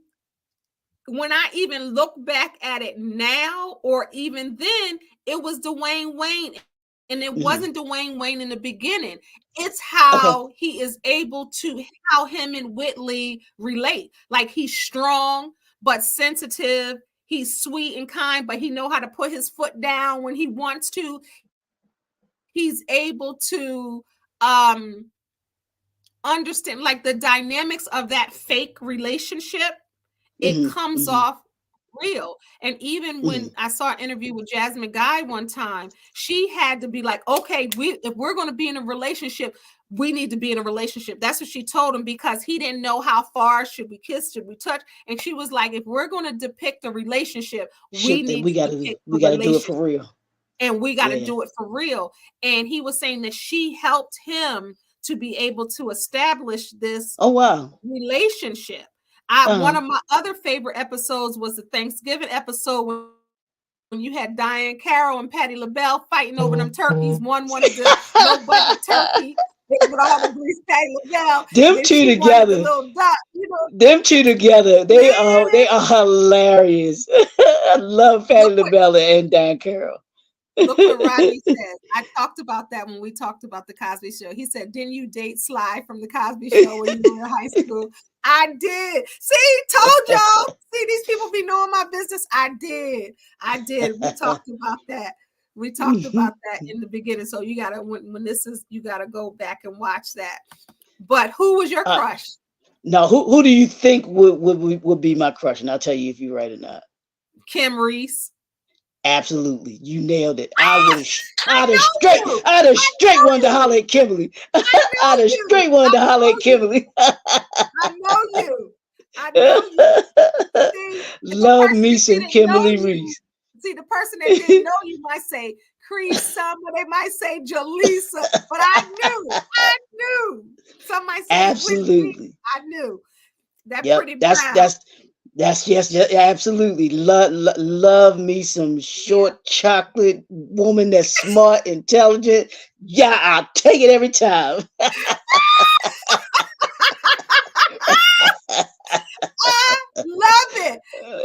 when I even look back at it now, or even then, it was Dwayne Wayne. And it wasn't Hmm. Dwayne Wayne in the beginning. It's how Okay. he is able to, how him and Whitley relate. Like, he's strong but sensitive. He's sweet and kind, but he know how to put his foot down when he wants to. He's able to understand, like, the dynamics of that fake relationship. It Hmm. comes Hmm. off real. And even when Mhm. I saw an interview with Jasmine Guy one time, she had to be like, okay, if we're going to be in a relationship, we need to be in a relationship. That's what she told him, because he didn't know how far should we kiss, should we touch. And she was like, if we're going to depict a relationship, we Shit, that need to depict a we gotta do it relationship, for real. and we got to Yeah. do it for real. And he was saying that she helped him to be able to establish this Oh wow. relationship. I One Uh-huh. of my other favorite episodes was the Thanksgiving episode when you had Diane Carroll and Patti LaBelle fighting over them turkeys. One wanted the low budget turkey with all the grease, Patti LaBelle, and Them then two she wanted the together. little duck. Them two together. Man, They are hilarious. I love Patti look what LaBelle and Dan Carroll. look what Rodney says. I talked about that when we talked about the Cosby Show. He said, "Didn't you date Sly from the Cosby Show when you were in high school?" I did. See, told y'all. See, these people be knowing my business. I did. I did. We talked about that. We talked about that in the beginning. So you gotta when this is, you gotta go back and watch that. But who was your uh, crush? Now, who do you think would be my crush? And I'll tell you if you're right or not. Kim Reese. Absolutely, you nailed it. I know you. I'd have I straight know wanted to you. holler at Kimberly. I know I'd have you. straight wanted I to holler know at you. Kimberly. I know you. I know you. See, if the Love person me that some didn't know Kimberly you, Reese. see, the person that didn't know you might say Cree Summer, they might say Jaleesa, but I knew. Some might say Whitney. Absolutely. I knew that Yep. pretty brown. That's yes, absolutely. Love me some Yeah. short chocolate woman that's smart, intelligent. Yeah, I'll take it every time. I love it.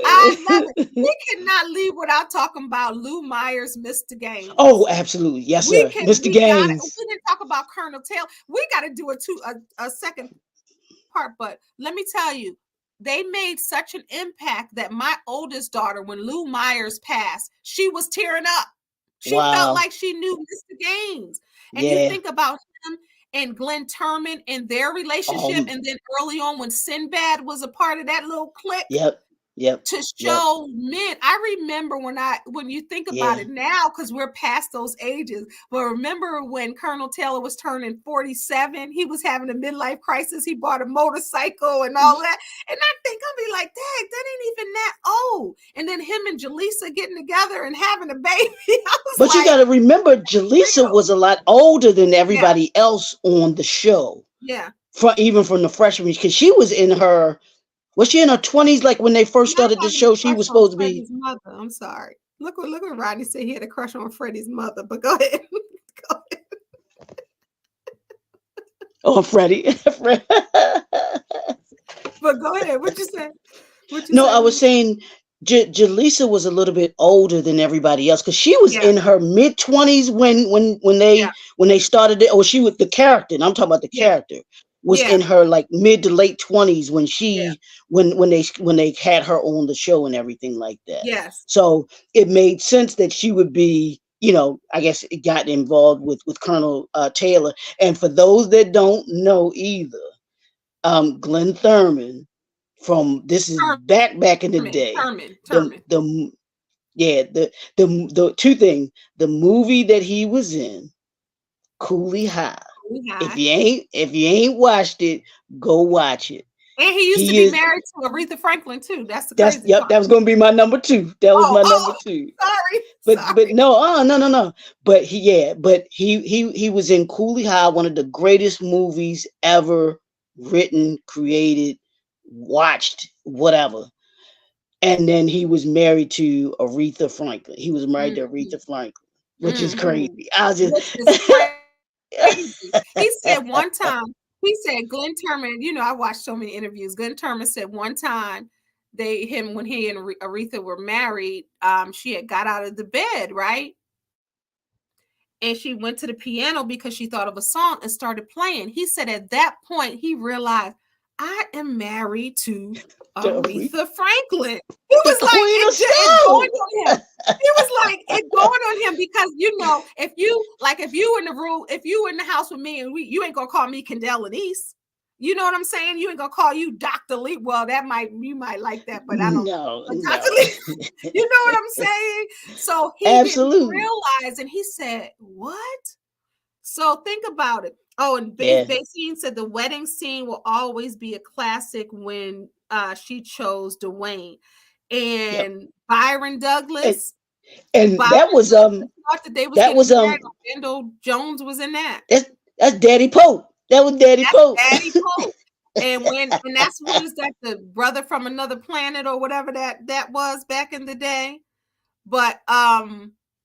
I love it. We cannot leave without talking about Lou Myers, Mr. Oh, Gaines. absolutely. Yes, sir. Mr. We got it. Gaines. We didn't talk about Colonel Taylor. We got to do a second part, but let me tell you, they made such an impact that my oldest daughter, when Lou Myers passed, she was tearing up. She felt Wow. like she knew Mr. Gaines. And you Yeah. think about him and Glenn Turman and their relationship, Um. and then early on when Sinbad was a part of that little clique, Yep. Yep. to Yep. show men. I remember when you think about Yeah. it now, because we're past those ages, but remember when Colonel Taylor was turning 47, he was having a midlife crisis, he bought a motorcycle and all that, and I think I'll be like, dang, that ain't even that old. And then him and Jaleesa getting together and having a baby. I was But you like, got to remember, Jaleesa real. was a lot older than Yeah, everybody else on the show. yeah. Even from the freshman, because she was in her was she in her 20s? Like when they first Yeah, I started the thought he had show, a she crush was on supposed to be Freddie's mother. I'm sorry. Look what Rodney said, he had a crush on Freddie's mother, but go ahead. Go ahead. oh Freddie. But go ahead. What you say? What you No, say? I was saying Jaleesa was a little bit older than everybody else because she was Yeah, in her mid 20s yeah, when they started it. Oh, she was the character, and I'm talking about the yeah, character was in yeah, her like mid to late 20s when yeah. when they had her on the show and everything like that. Yes. So it made sense that she would be, I guess it got involved with Colonel Taylor. And for those that don't know either, Glenn Thurman from this is back in the day. The Terman. the yeah the two things, the movie that he was in, Cooley High. We high. If you ain't watched it, go watch it. And he used to He be is married to Aretha Franklin too. That's the that's crazy yep, part. that was gonna be my number two. That was Oh, my number oh, two. sorry, But sorry. no, no. But he was in Cooley High, one of the greatest movies ever written, created, watched, whatever. And then he was married to Aretha Franklin. He was married to Mm-hmm. Aretha Franklin, which is Mm-hmm. crazy. I was Which just is crazy. He said one time, he said Glenn Turman, I watched so many interviews. Glenn Turman said one time when he and Aretha were married, she had got out of the bed, right? And she went to the piano because she thought of a song and started playing. He said at that point he realized, I am married to the Aretha Franklin. He was like, Queen of it going Soul. on him. He was like, it going on him because if you in the room, if you in the house with me and you ain't gonna call me Kendell Lenice. You know what I'm saying? You ain't gonna call you Dr. Lee. Well, you might like that, but I don't know. No, But Dr. no. Lee, you know what I'm saying? So he didn't Absolutely. realize, and he said, "What?" So think about it. Oh, and Yeah. Basine said the wedding scene will always be a classic when she chose Dwayne. Yep. And Byron And, Douglas, and Byron Douglas thought that they was that getting was married. Randall Jones was in that. that's Daddy Pope. That was Daddy That's Pope. Daddy Pope. And that's what is that, the brother from another planet or whatever that was back in the day. But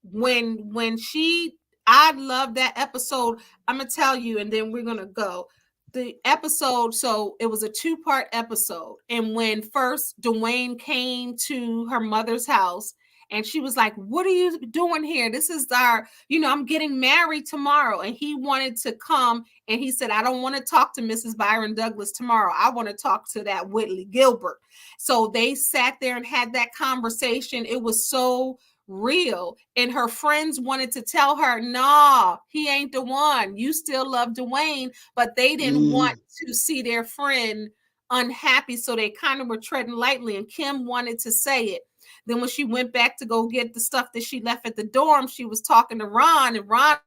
when she, I love that episode. I'm gonna tell you, and then we're gonna go. The episode, so it was a two-part episode. And when first Dwayne came to her mother's house, and she was like, "What are you doing here? This is our, I'm getting married tomorrow." And he wanted to come, and he said, "I don't want to talk to Mrs. Byron Douglas tomorrow. I want to talk to that Whitley Gilbert." So they sat there and had that conversation. It was so real. And her friends wanted to tell her, "Nah, he ain't the one. You still love Dwayne." But they didn't want Mm, to see their friend unhappy. So they kind of were treading lightly. And Kim wanted to say it. Then when she went back to go get the stuff that she left at the dorm, she was talking to Ron, and Ron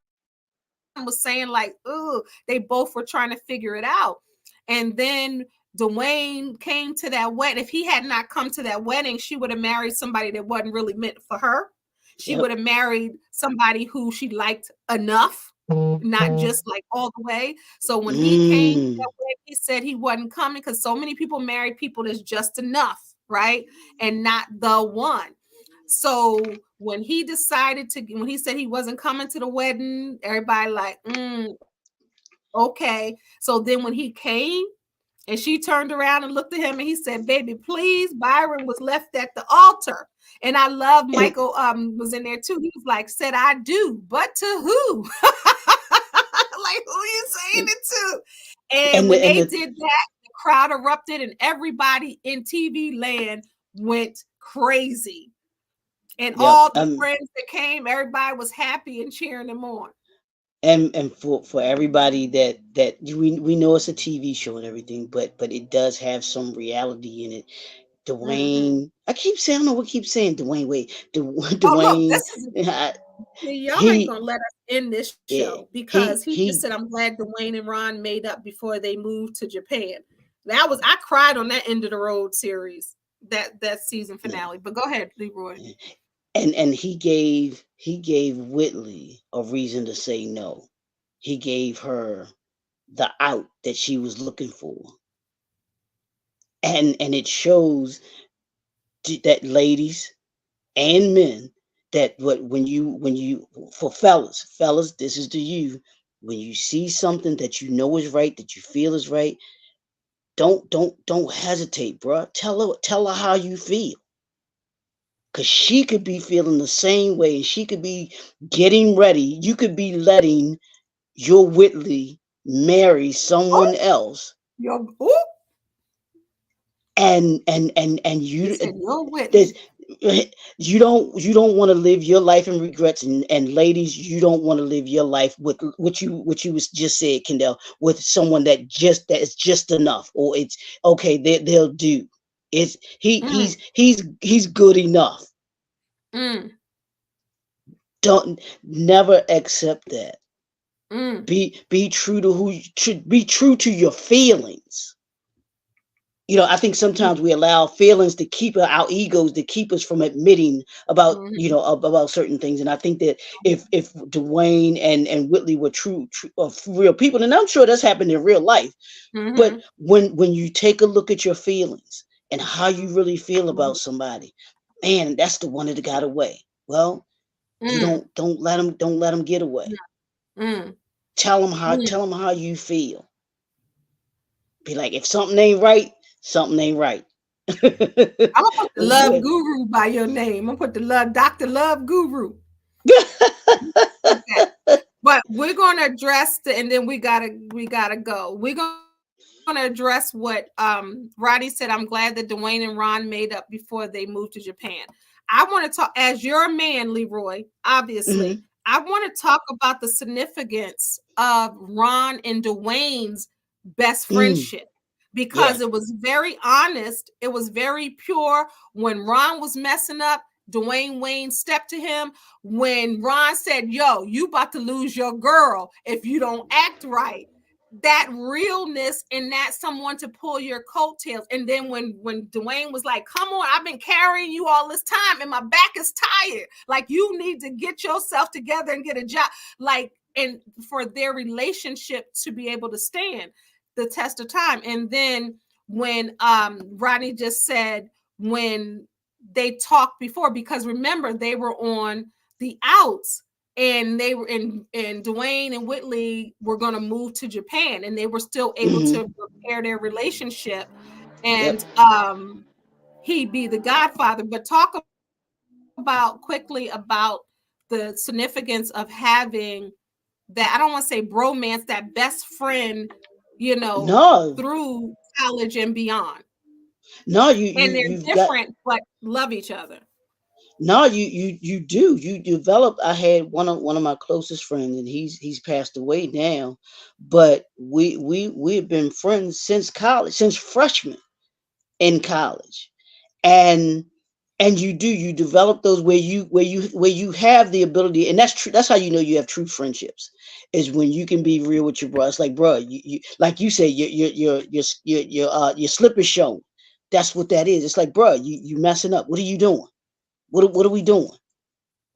was saying, like, "Ooh," they both were trying to figure it out. And then Dwayne came to that wedding. If he had not come to that wedding, she would have married somebody that wasn't really meant for her. She yep. would have married somebody who she liked enough, not just like all the way. So when he came to Mm, that wedding, he said he wasn't coming because so many people marry people that's just enough, right? And not the one. So when he decided to, when he said he wasn't coming to the wedding, everybody like, okay. So then when he came, and she turned around and looked at him, and he said, "Baby, please." Byron was left at the altar. And I love and Michael was in there too. He was like, "Said I do, but to who?" Like, who are you saying it to? And and when the, and they the did that, the crowd erupted and everybody in TV land went crazy. And yep. all the friends that came, everybody was happy and cheering them on. And for everybody that we know it's a TV show and everything, but it does have some reality in it. Mhm. Dwayne, I keep saying, I don't know what keep saying Dwayne. Wait, Oh, look, Dwayne, this is, uh, see, y'all ain't he gonna let us end this yeah, show because he just he said, "I'm glad Dwayne and Ron made up before they moved to Japan." I cried on that End of the Road series, that season finale. But go ahead, Leroy. and he gave Whitley a reason to say no. He gave her the out that she was looking for, and it shows that ladies and men, that what when you for fellas, this is to you. When you see something that you know is right, that you feel is right, don't hesitate, bruh. Tell her how you feel, because she could be feeling the same way, and she could be getting ready. You could be letting your Whitley marry someone Oh, else, yo, oh, and he you said, "You're there's Whitley." you don't want to live your life in regrets, and ladies, you don't want to live your life with what you was just said, Kendall, with someone that is just enough, or it's okay, they'll do. It's Mm, he's good enough. mm, Don't never accept that. mm, Be true to who you should be, true to your feelings. I think mm, sometimes we allow feelings to keep our egos to keep us from admitting about mhm, about certain things. And I think that if Dwayne and Whitley were true real people, and I'm sure that's happened in real life, but mhm, when you take a look at your feelings and how you really feel mhm, about somebody, man, that's the one that got away. Well, you mm, don't let them get away. mm, Tell them how mm. tell them how you feel. Be like, if something ain't right, something ain't right. I'm gonna put the Love Well, Guru by your name. I'm gonna put the Love Dr. Love Guru. Put that. But we're gonna address and then we gotta go. We're gonna address what Roddy said. I'm glad that Dwayne and Ron made up before they moved to Japan. I want to talk as your man, Leroy, obviously. mhm. I want to talk about the significance of Ron and Dwayne's best Mm, friendship because yeah. it was very honest. It was very pure. When Ron was messing up, Dwayne Wayne stepped to him. When Ron said, "Yo, you about to lose your girl if you don't act right." That realness and that someone to pull your coattails. And then when Dwayne was like, "Come on, I've been carrying you all this time and my back is tired. Like you need to get yourself together and get a job." Like, and for their relationship to be able to stand the test of time. And then when Rodney just said when they talked before, because remember they were on the outs and they were and Dwayne and Whitley were going to move to Japan and they were still able Hmm. to repair their relationship and Yep. he be the godfather. But talk about quickly about the significance of having that, I don't want to say bromance, that best friend, No, through college and beyond. no, And you've they're got different, but love each other. no, you do. You develop. I had one of my closest friends, and he's passed away now, but we've been friends since college, since freshman in college, and you develop those where you have the ability, and that's true. That's how you know you have true friendships, is when you can be real with your bro. It's like, bro, you like you say, your slip is shown. That's what that is. It's like, bro, you messing up. What are you doing? What are we doing?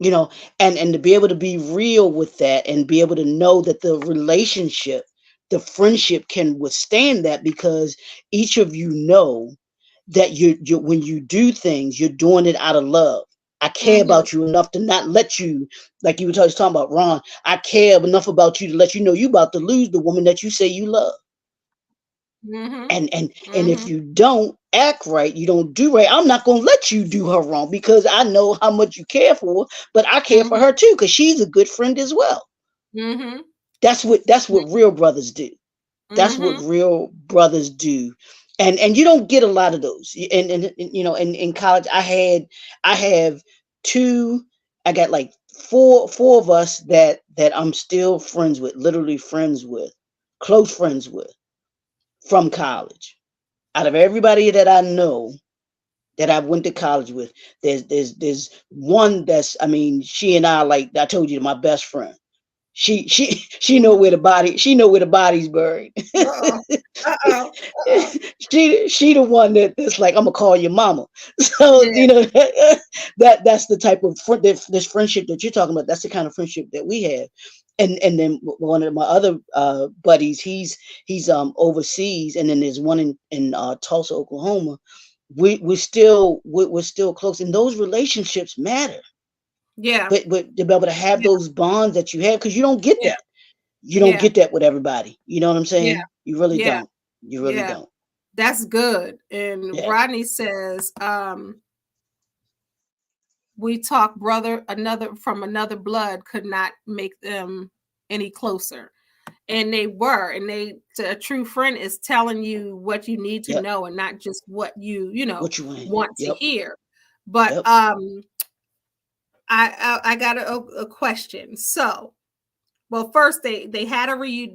You know, and to be able to be real with that and be able to know that the relationship, the friendship can withstand that, because each of you know that you when you do things, you're doing it out of love. I care Mhm. about you enough to not let you, like you were talking about Ron. I care enough about you to let you know you about to lose the woman that you say you love. Mhm. And if Mhm. you don't act right, you don't do right, I'm not going to let you do her wrong, because I know how much you care for her, but I care for Mhm. her too, because she's a good friend as well. Mhm. That's what real brothers do. That's what Mhm. real brothers do. And you don't get a lot of those. And in college, I have two, I got like four of us that I'm still friends with, literally friends with, close friends with, from college. Out of everybody that I know that I went to college with, there's one that's, I mean, she and I, like I told you, my best friend. She know where Mhm. the body, she know where the body's buried. Uh-oh. Uh-oh. Uh-oh. She the one that's like, I'm gonna call your mama. So Yeah. that's the type of this friendship that you're talking about. That's the kind of friendship that we have. And then one of my other buddies, he's overseas, and then there's one in Tulsa, Oklahoma. We're still close, and those relationships matter. Yeah. But to be able to have Yeah. those bonds that you have, because you don't get Yeah. that. You don't Yeah. get that with everybody. You know what I'm Yeah. saying? You really Yeah. don't. You really Yeah. don't. That's good. And Yeah. Rodney says, we talk brother another from another blood could not make them any closer. And they were, and they, a true friend is telling you what you need to Yep. know and not just what What you want? want to Yep. hear. But Yep. I got a question. So, well, first they had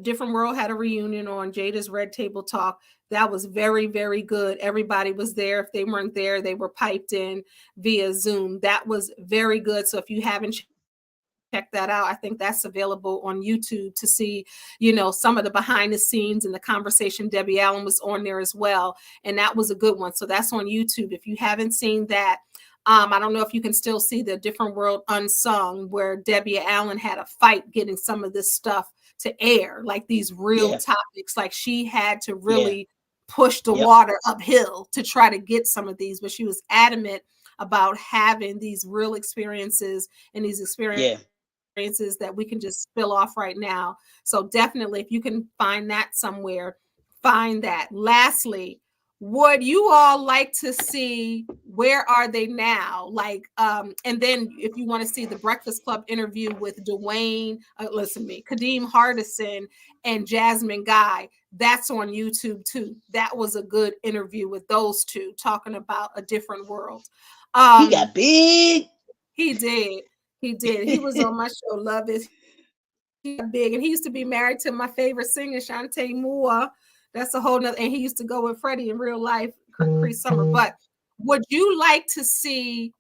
different world had a reunion on Jada's Red Table Talk. That was very, very good. Everybody was there. If they weren't there, they were piped in via Zoom. That was very good. So if you haven't check that out, I think that's available on YouTube to see, some of the behind the scenes and the conversation. Debbie Allen was on there as well, and that was a good one. So that's on YouTube. If you haven't seen that, I don't know if you can still see the Different World Unsung, where Debbie Allen had a fight getting some of this stuff to air, like these real Yeah. topics. Like she had to Yeah. really push the Yep. water uphill to try to get some of these, but she was adamant about having these real experiences and these Yeah. experiences that we can just spill off right now. So definitely, if you can find that somewhere, find that. Lastly, would you all like to see Where Are They Now? Like, and then if you want to see the Breakfast Club interview with Dwayne, listen to me, Kadeem Hardison and Jasmine Guy, that's on YouTube too. That was a good interview with those two talking about a different world. He Um, got big. he did. He did. He was on my show, Love Is. He got big, and he used to be married to my favorite singer, Shantae Moore. That's a whole nother. And he used to go with Freddie in real life, Cree Summer. But would you like to see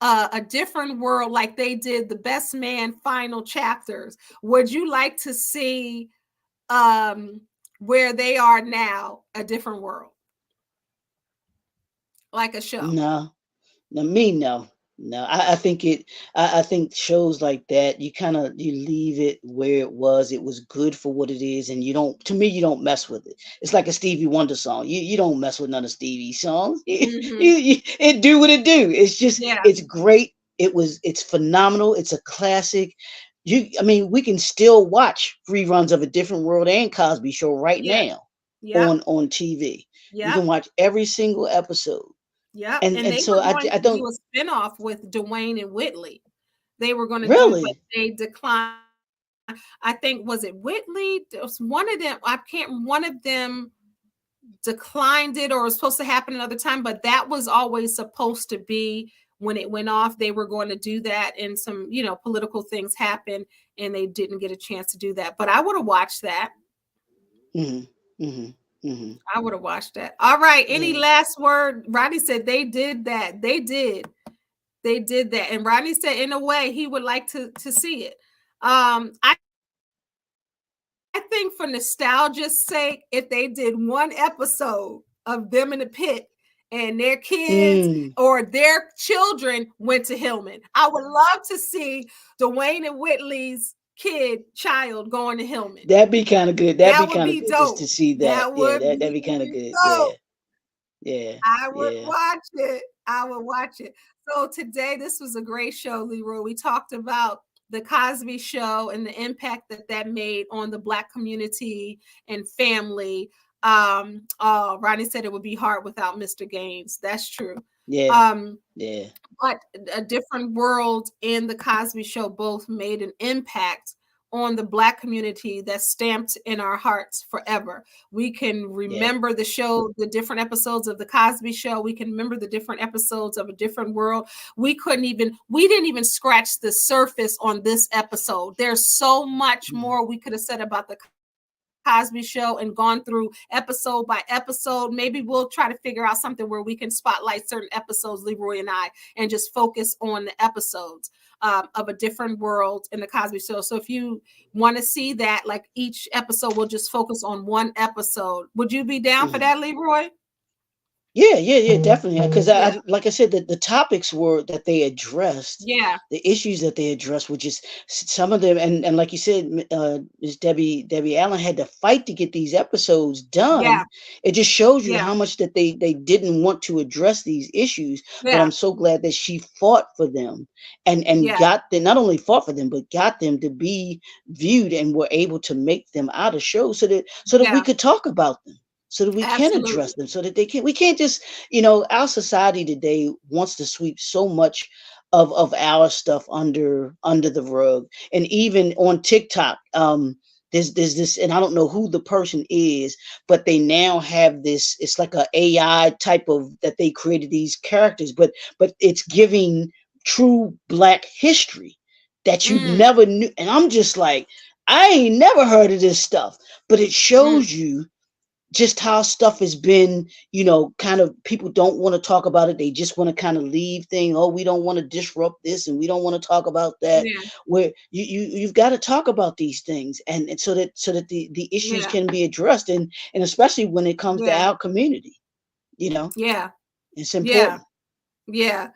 a different world like they did the Best Man final chapters? Would you like to see where they are now, a different world, like a show? No. Now me, no. No, I think I think shows like that, you kind of you leave it where it was. It was good for what it is, and you don't. To me, you don't mess with it. It's like a Stevie Wonder song. You don't mess with none of Stevie's songs. Mm-hmm. It do what it do. It's just Yeah, it's great. It's phenomenal. It's a classic. I mean, we can still watch reruns of A Different World and Cosby Show right yeah, now yep, on TV. You yep. can watch every single episode, Yep, and and they so were going I to do don't a spinoff with Dwayne and Whitley. They were gonna do, but really. they declined. I think, was it Whitley? It was one of them. I can't. One of them declined it, or it was supposed to happen another time. But that was always supposed to be when it went off. They were going to do that, and some, political things happened, and they didn't get a chance to do that. But I would have watched that. Mhm, mhm, mhm. I would have watched that. All right. Any Yeah, last word? Rodney said they did that. They did. They did that. And Rodney said, in a way, he would like to see it. I think for nostalgia's sake, if they did one episode of them in the pit and their kids mm, or their children went to Hillman, I would love to see Dwayne and Whitley's child going to Hillman. that'd be kind of good. That'd That be would kind of be good just to dope. see that. That Yeah, would that'd be be kind of good. Yeah, dope. yeah, I would yeah, watch it. I would watch it. So today, this was a great show, Leroy. We talked about the Cosby Show and the impact that made on the Black community and family. Ronnie said it would be hard without Mr. Gaines. That's true. yeah, Um, yeah, but A Different World and the Cosby Show both made an impact on the Black community that's stamped in our hearts forever. We can yeah. remember the show, the different episodes of the Cosby Show. We can remember the different episodes of A Different World. We didn't even scratch the surface on this episode. There's so much Mhm, more we could have said about the Cosby Show and gone through episode by episode. Maybe we'll try to figure out something where we can spotlight certain episodes, Leroy and I, and just focus on the episodes of A Different World in the Cosby Show. So if you want to see that, like each episode, we'll just focus on one episode. Would you be down for mhm. that, Leroy? Yeah, yeah, yeah, definitely. Because Yeah, like I said, the topics were that they addressed, yeah, the issues that they addressed, which is some of them, and like you said, Miss Debbie Allen had to fight to get these episodes yeah, done. It just shows you yeah, how much that they didn't want to address these issues. But yeah, I'm so glad that she fought for them, and yeah, got them, not only fought for them, but got them to be viewed and were able to make them out of shows so that we yeah, could talk about them, so that we can address absolutely. them, so that we can't just, our society today wants to sweep so much of our stuff under the rug. And even on TikTok, there's this, and I don't know who the person is, but they now have this, it's like a AI type of, that they created these characters, but it's giving true Black history that you Mm, never knew. And I'm just like, I ain't never heard of this stuff, but it mm, shows you just how stuff has been, kind of, people don't want to talk about it. They just want to kind of leave thing. Oh, we don't want to disrupt this, and we don't want to talk about that. yeah, Where you've got to talk about these things, and so that the issues yeah, can be addressed, and especially when it comes to yeah, our community, you know, yeah, it's yeah, important. yeah.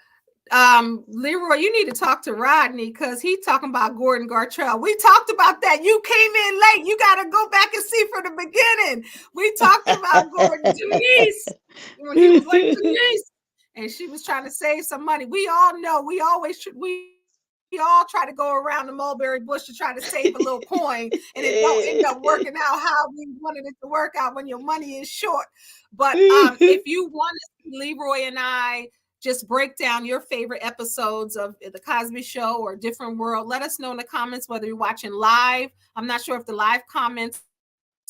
Leroy, you need to talk to Rodney because he's talking about Gordon Gartrell. We talked about that. You came in late. You got to go back and see from the beginning. We talked about Gordon, Denise, when he was like Denise, and she was trying to save some money. We all know. We all try to go around the mulberry bush to try to save a little coin, and it don't end up working out how we wanted it to work out when your money is short. But if you want to see Leroy and I just break down your favorite episodes of the Cosby Show or Different World, let us know in the comments whether you're watching live. I'm not sure if the live comments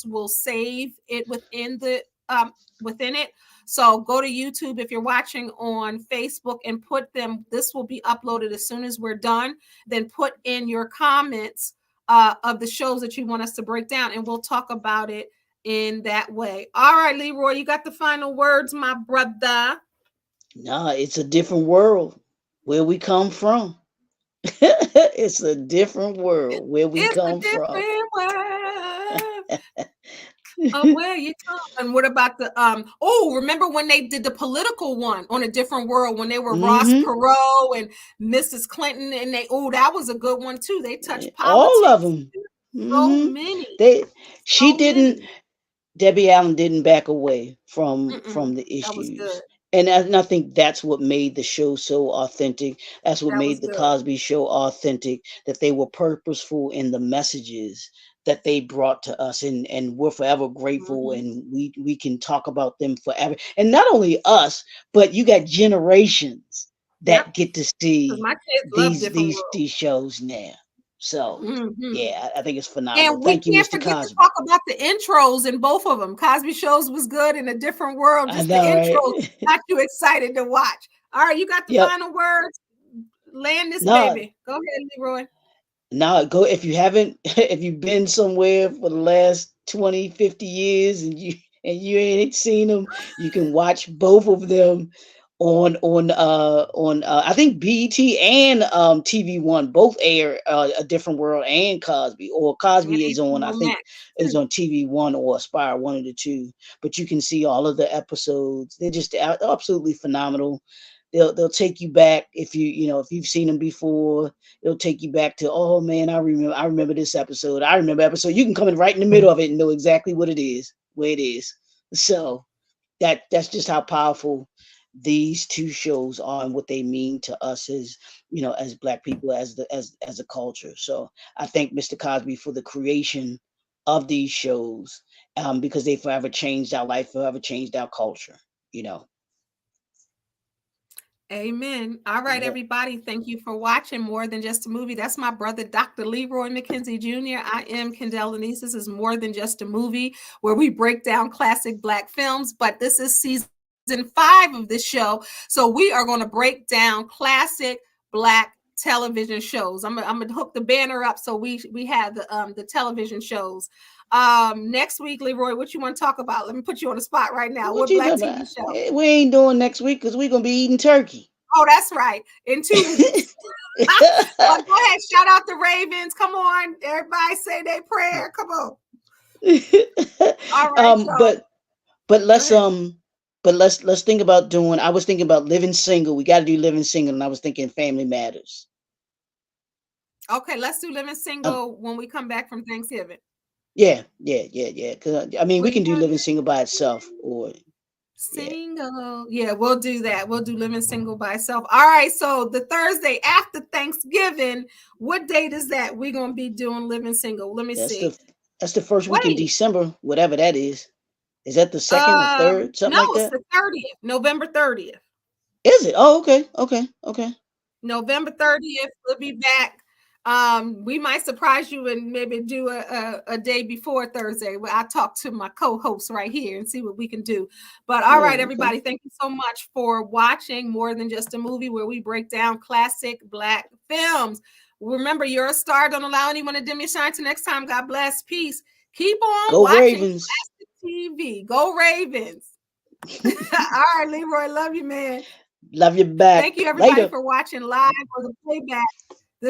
will save it within it. So go to YouTube if you're watching on Facebook and put them. This will be uploaded as soon as we're done. Then put in your comments of the shows that you want us to break down, and we'll talk about it in that way. All right, Leroy, you got the final words, my brother. Nah, it's a different world where we come from. It's a different world where we It's a come from. different world of where you come. And what about the oh, remember when they did the political one on A Different World when they were Ross Hmm. Perot and Mrs. Clinton and they oh, that was a good one too. They touched All of politics. them. So Hmm. many, They, she so didn't. many. Debbie Allen didn't back away Mm-mm. from the That was good. issues. And I think that's what made the show so authentic. That's what That was made the good. Cosby Show authentic. That they were purposeful in the messages that they brought to us, and we're forever grateful. Mhm. And we can talk about them forever. And not only us, but you got generations Yep. that get to Because see my kids love these Different these World. these shows now. So Hmm. yeah, I think it's phenomenal. And we Thank you, can't Mr. forget to Cosby. talk about the intros in both of them. Cosby Shows was good in A Different World. I Just the know, intros right? got you excited to watch. All right, you got the Yep. final words. Land this No, baby. Go ahead, Leroy. no, go if you haven't if you've been somewhere for the last 20, 50 years and you ain't seen them, you can watch both of them on I think BET and TV1 both air A Different World and Cosby, or And Cosby is on, I HBO think, Max is too. on TV1 or Aspire, one of the two. But you can see all of the episodes. They're just absolutely phenomenal. They'll take you back if if you've seen them before. It'll take you back to, oh man, I remember this episode. I remember episode. You can come in right in the middle of it and know exactly what it is, where it is. So that's just how powerful these two shows are and what they mean to us as as Black people, as a culture. So I thank Mr. Cosby for the creation of these shows, because they forever changed our life, forever changed our culture. You know. Amen. All right, Yeah. everybody. Thank you for watching More Than Just a Movie. That's my brother, Dr. Leroy McKenzie Jr. I am Kendell Lenice. This is More Than Just a Movie, where we break down classic Black films. But this is season 5 of this show. So we are going to break down classic Black television shows. I'm gonna hook the banner up so we have the television shows. Next week, Leroy, what you want to talk about? Let me put you on the spot right now. What What you Black talking TV about? show? We ain't doing next week because we're gonna be eating turkey. Oh, that's right. In 2 weeks. But go ahead, shout out the Ravens. Come on, everybody say their prayer. Come on. All right, um, so but but go let's ahead. um let's think about doing. I was thinking about living single. We got to do living single, and I was thinking Family Matters. Okay, let's do Living Um, Single when we come back from Thanksgiving. yeah. Because I mean, we We can do got living single by itself, or yeah, single. Yeah, we'll do that. We'll do Living Single by itself. All right, so the Thursday after Thanksgiving, what date is that? We're gonna be doing Living Single. Let me that's see. the first week in Wait, December, whatever that is. Is that the second or third, something no, like it's that? the 30th, November 30th. Is it? Oh, okay. November 30th, we'll be back. We might surprise you and maybe do a day before Thursday where I talk to my co-hosts right here and see what we can do. But all right, Oh, okay. everybody, thank you so much for watching More Than Just a Movie, where we break down classic Black films. Remember, you're a star. Don't allow anyone to dim your shine. Till next time, God bless. Peace. Keep on Go watching Ravens. classic TV. Go Ravens. All right, Leroy, love you, man. Love you Thank back. you, everybody, Later. for watching live or the playback.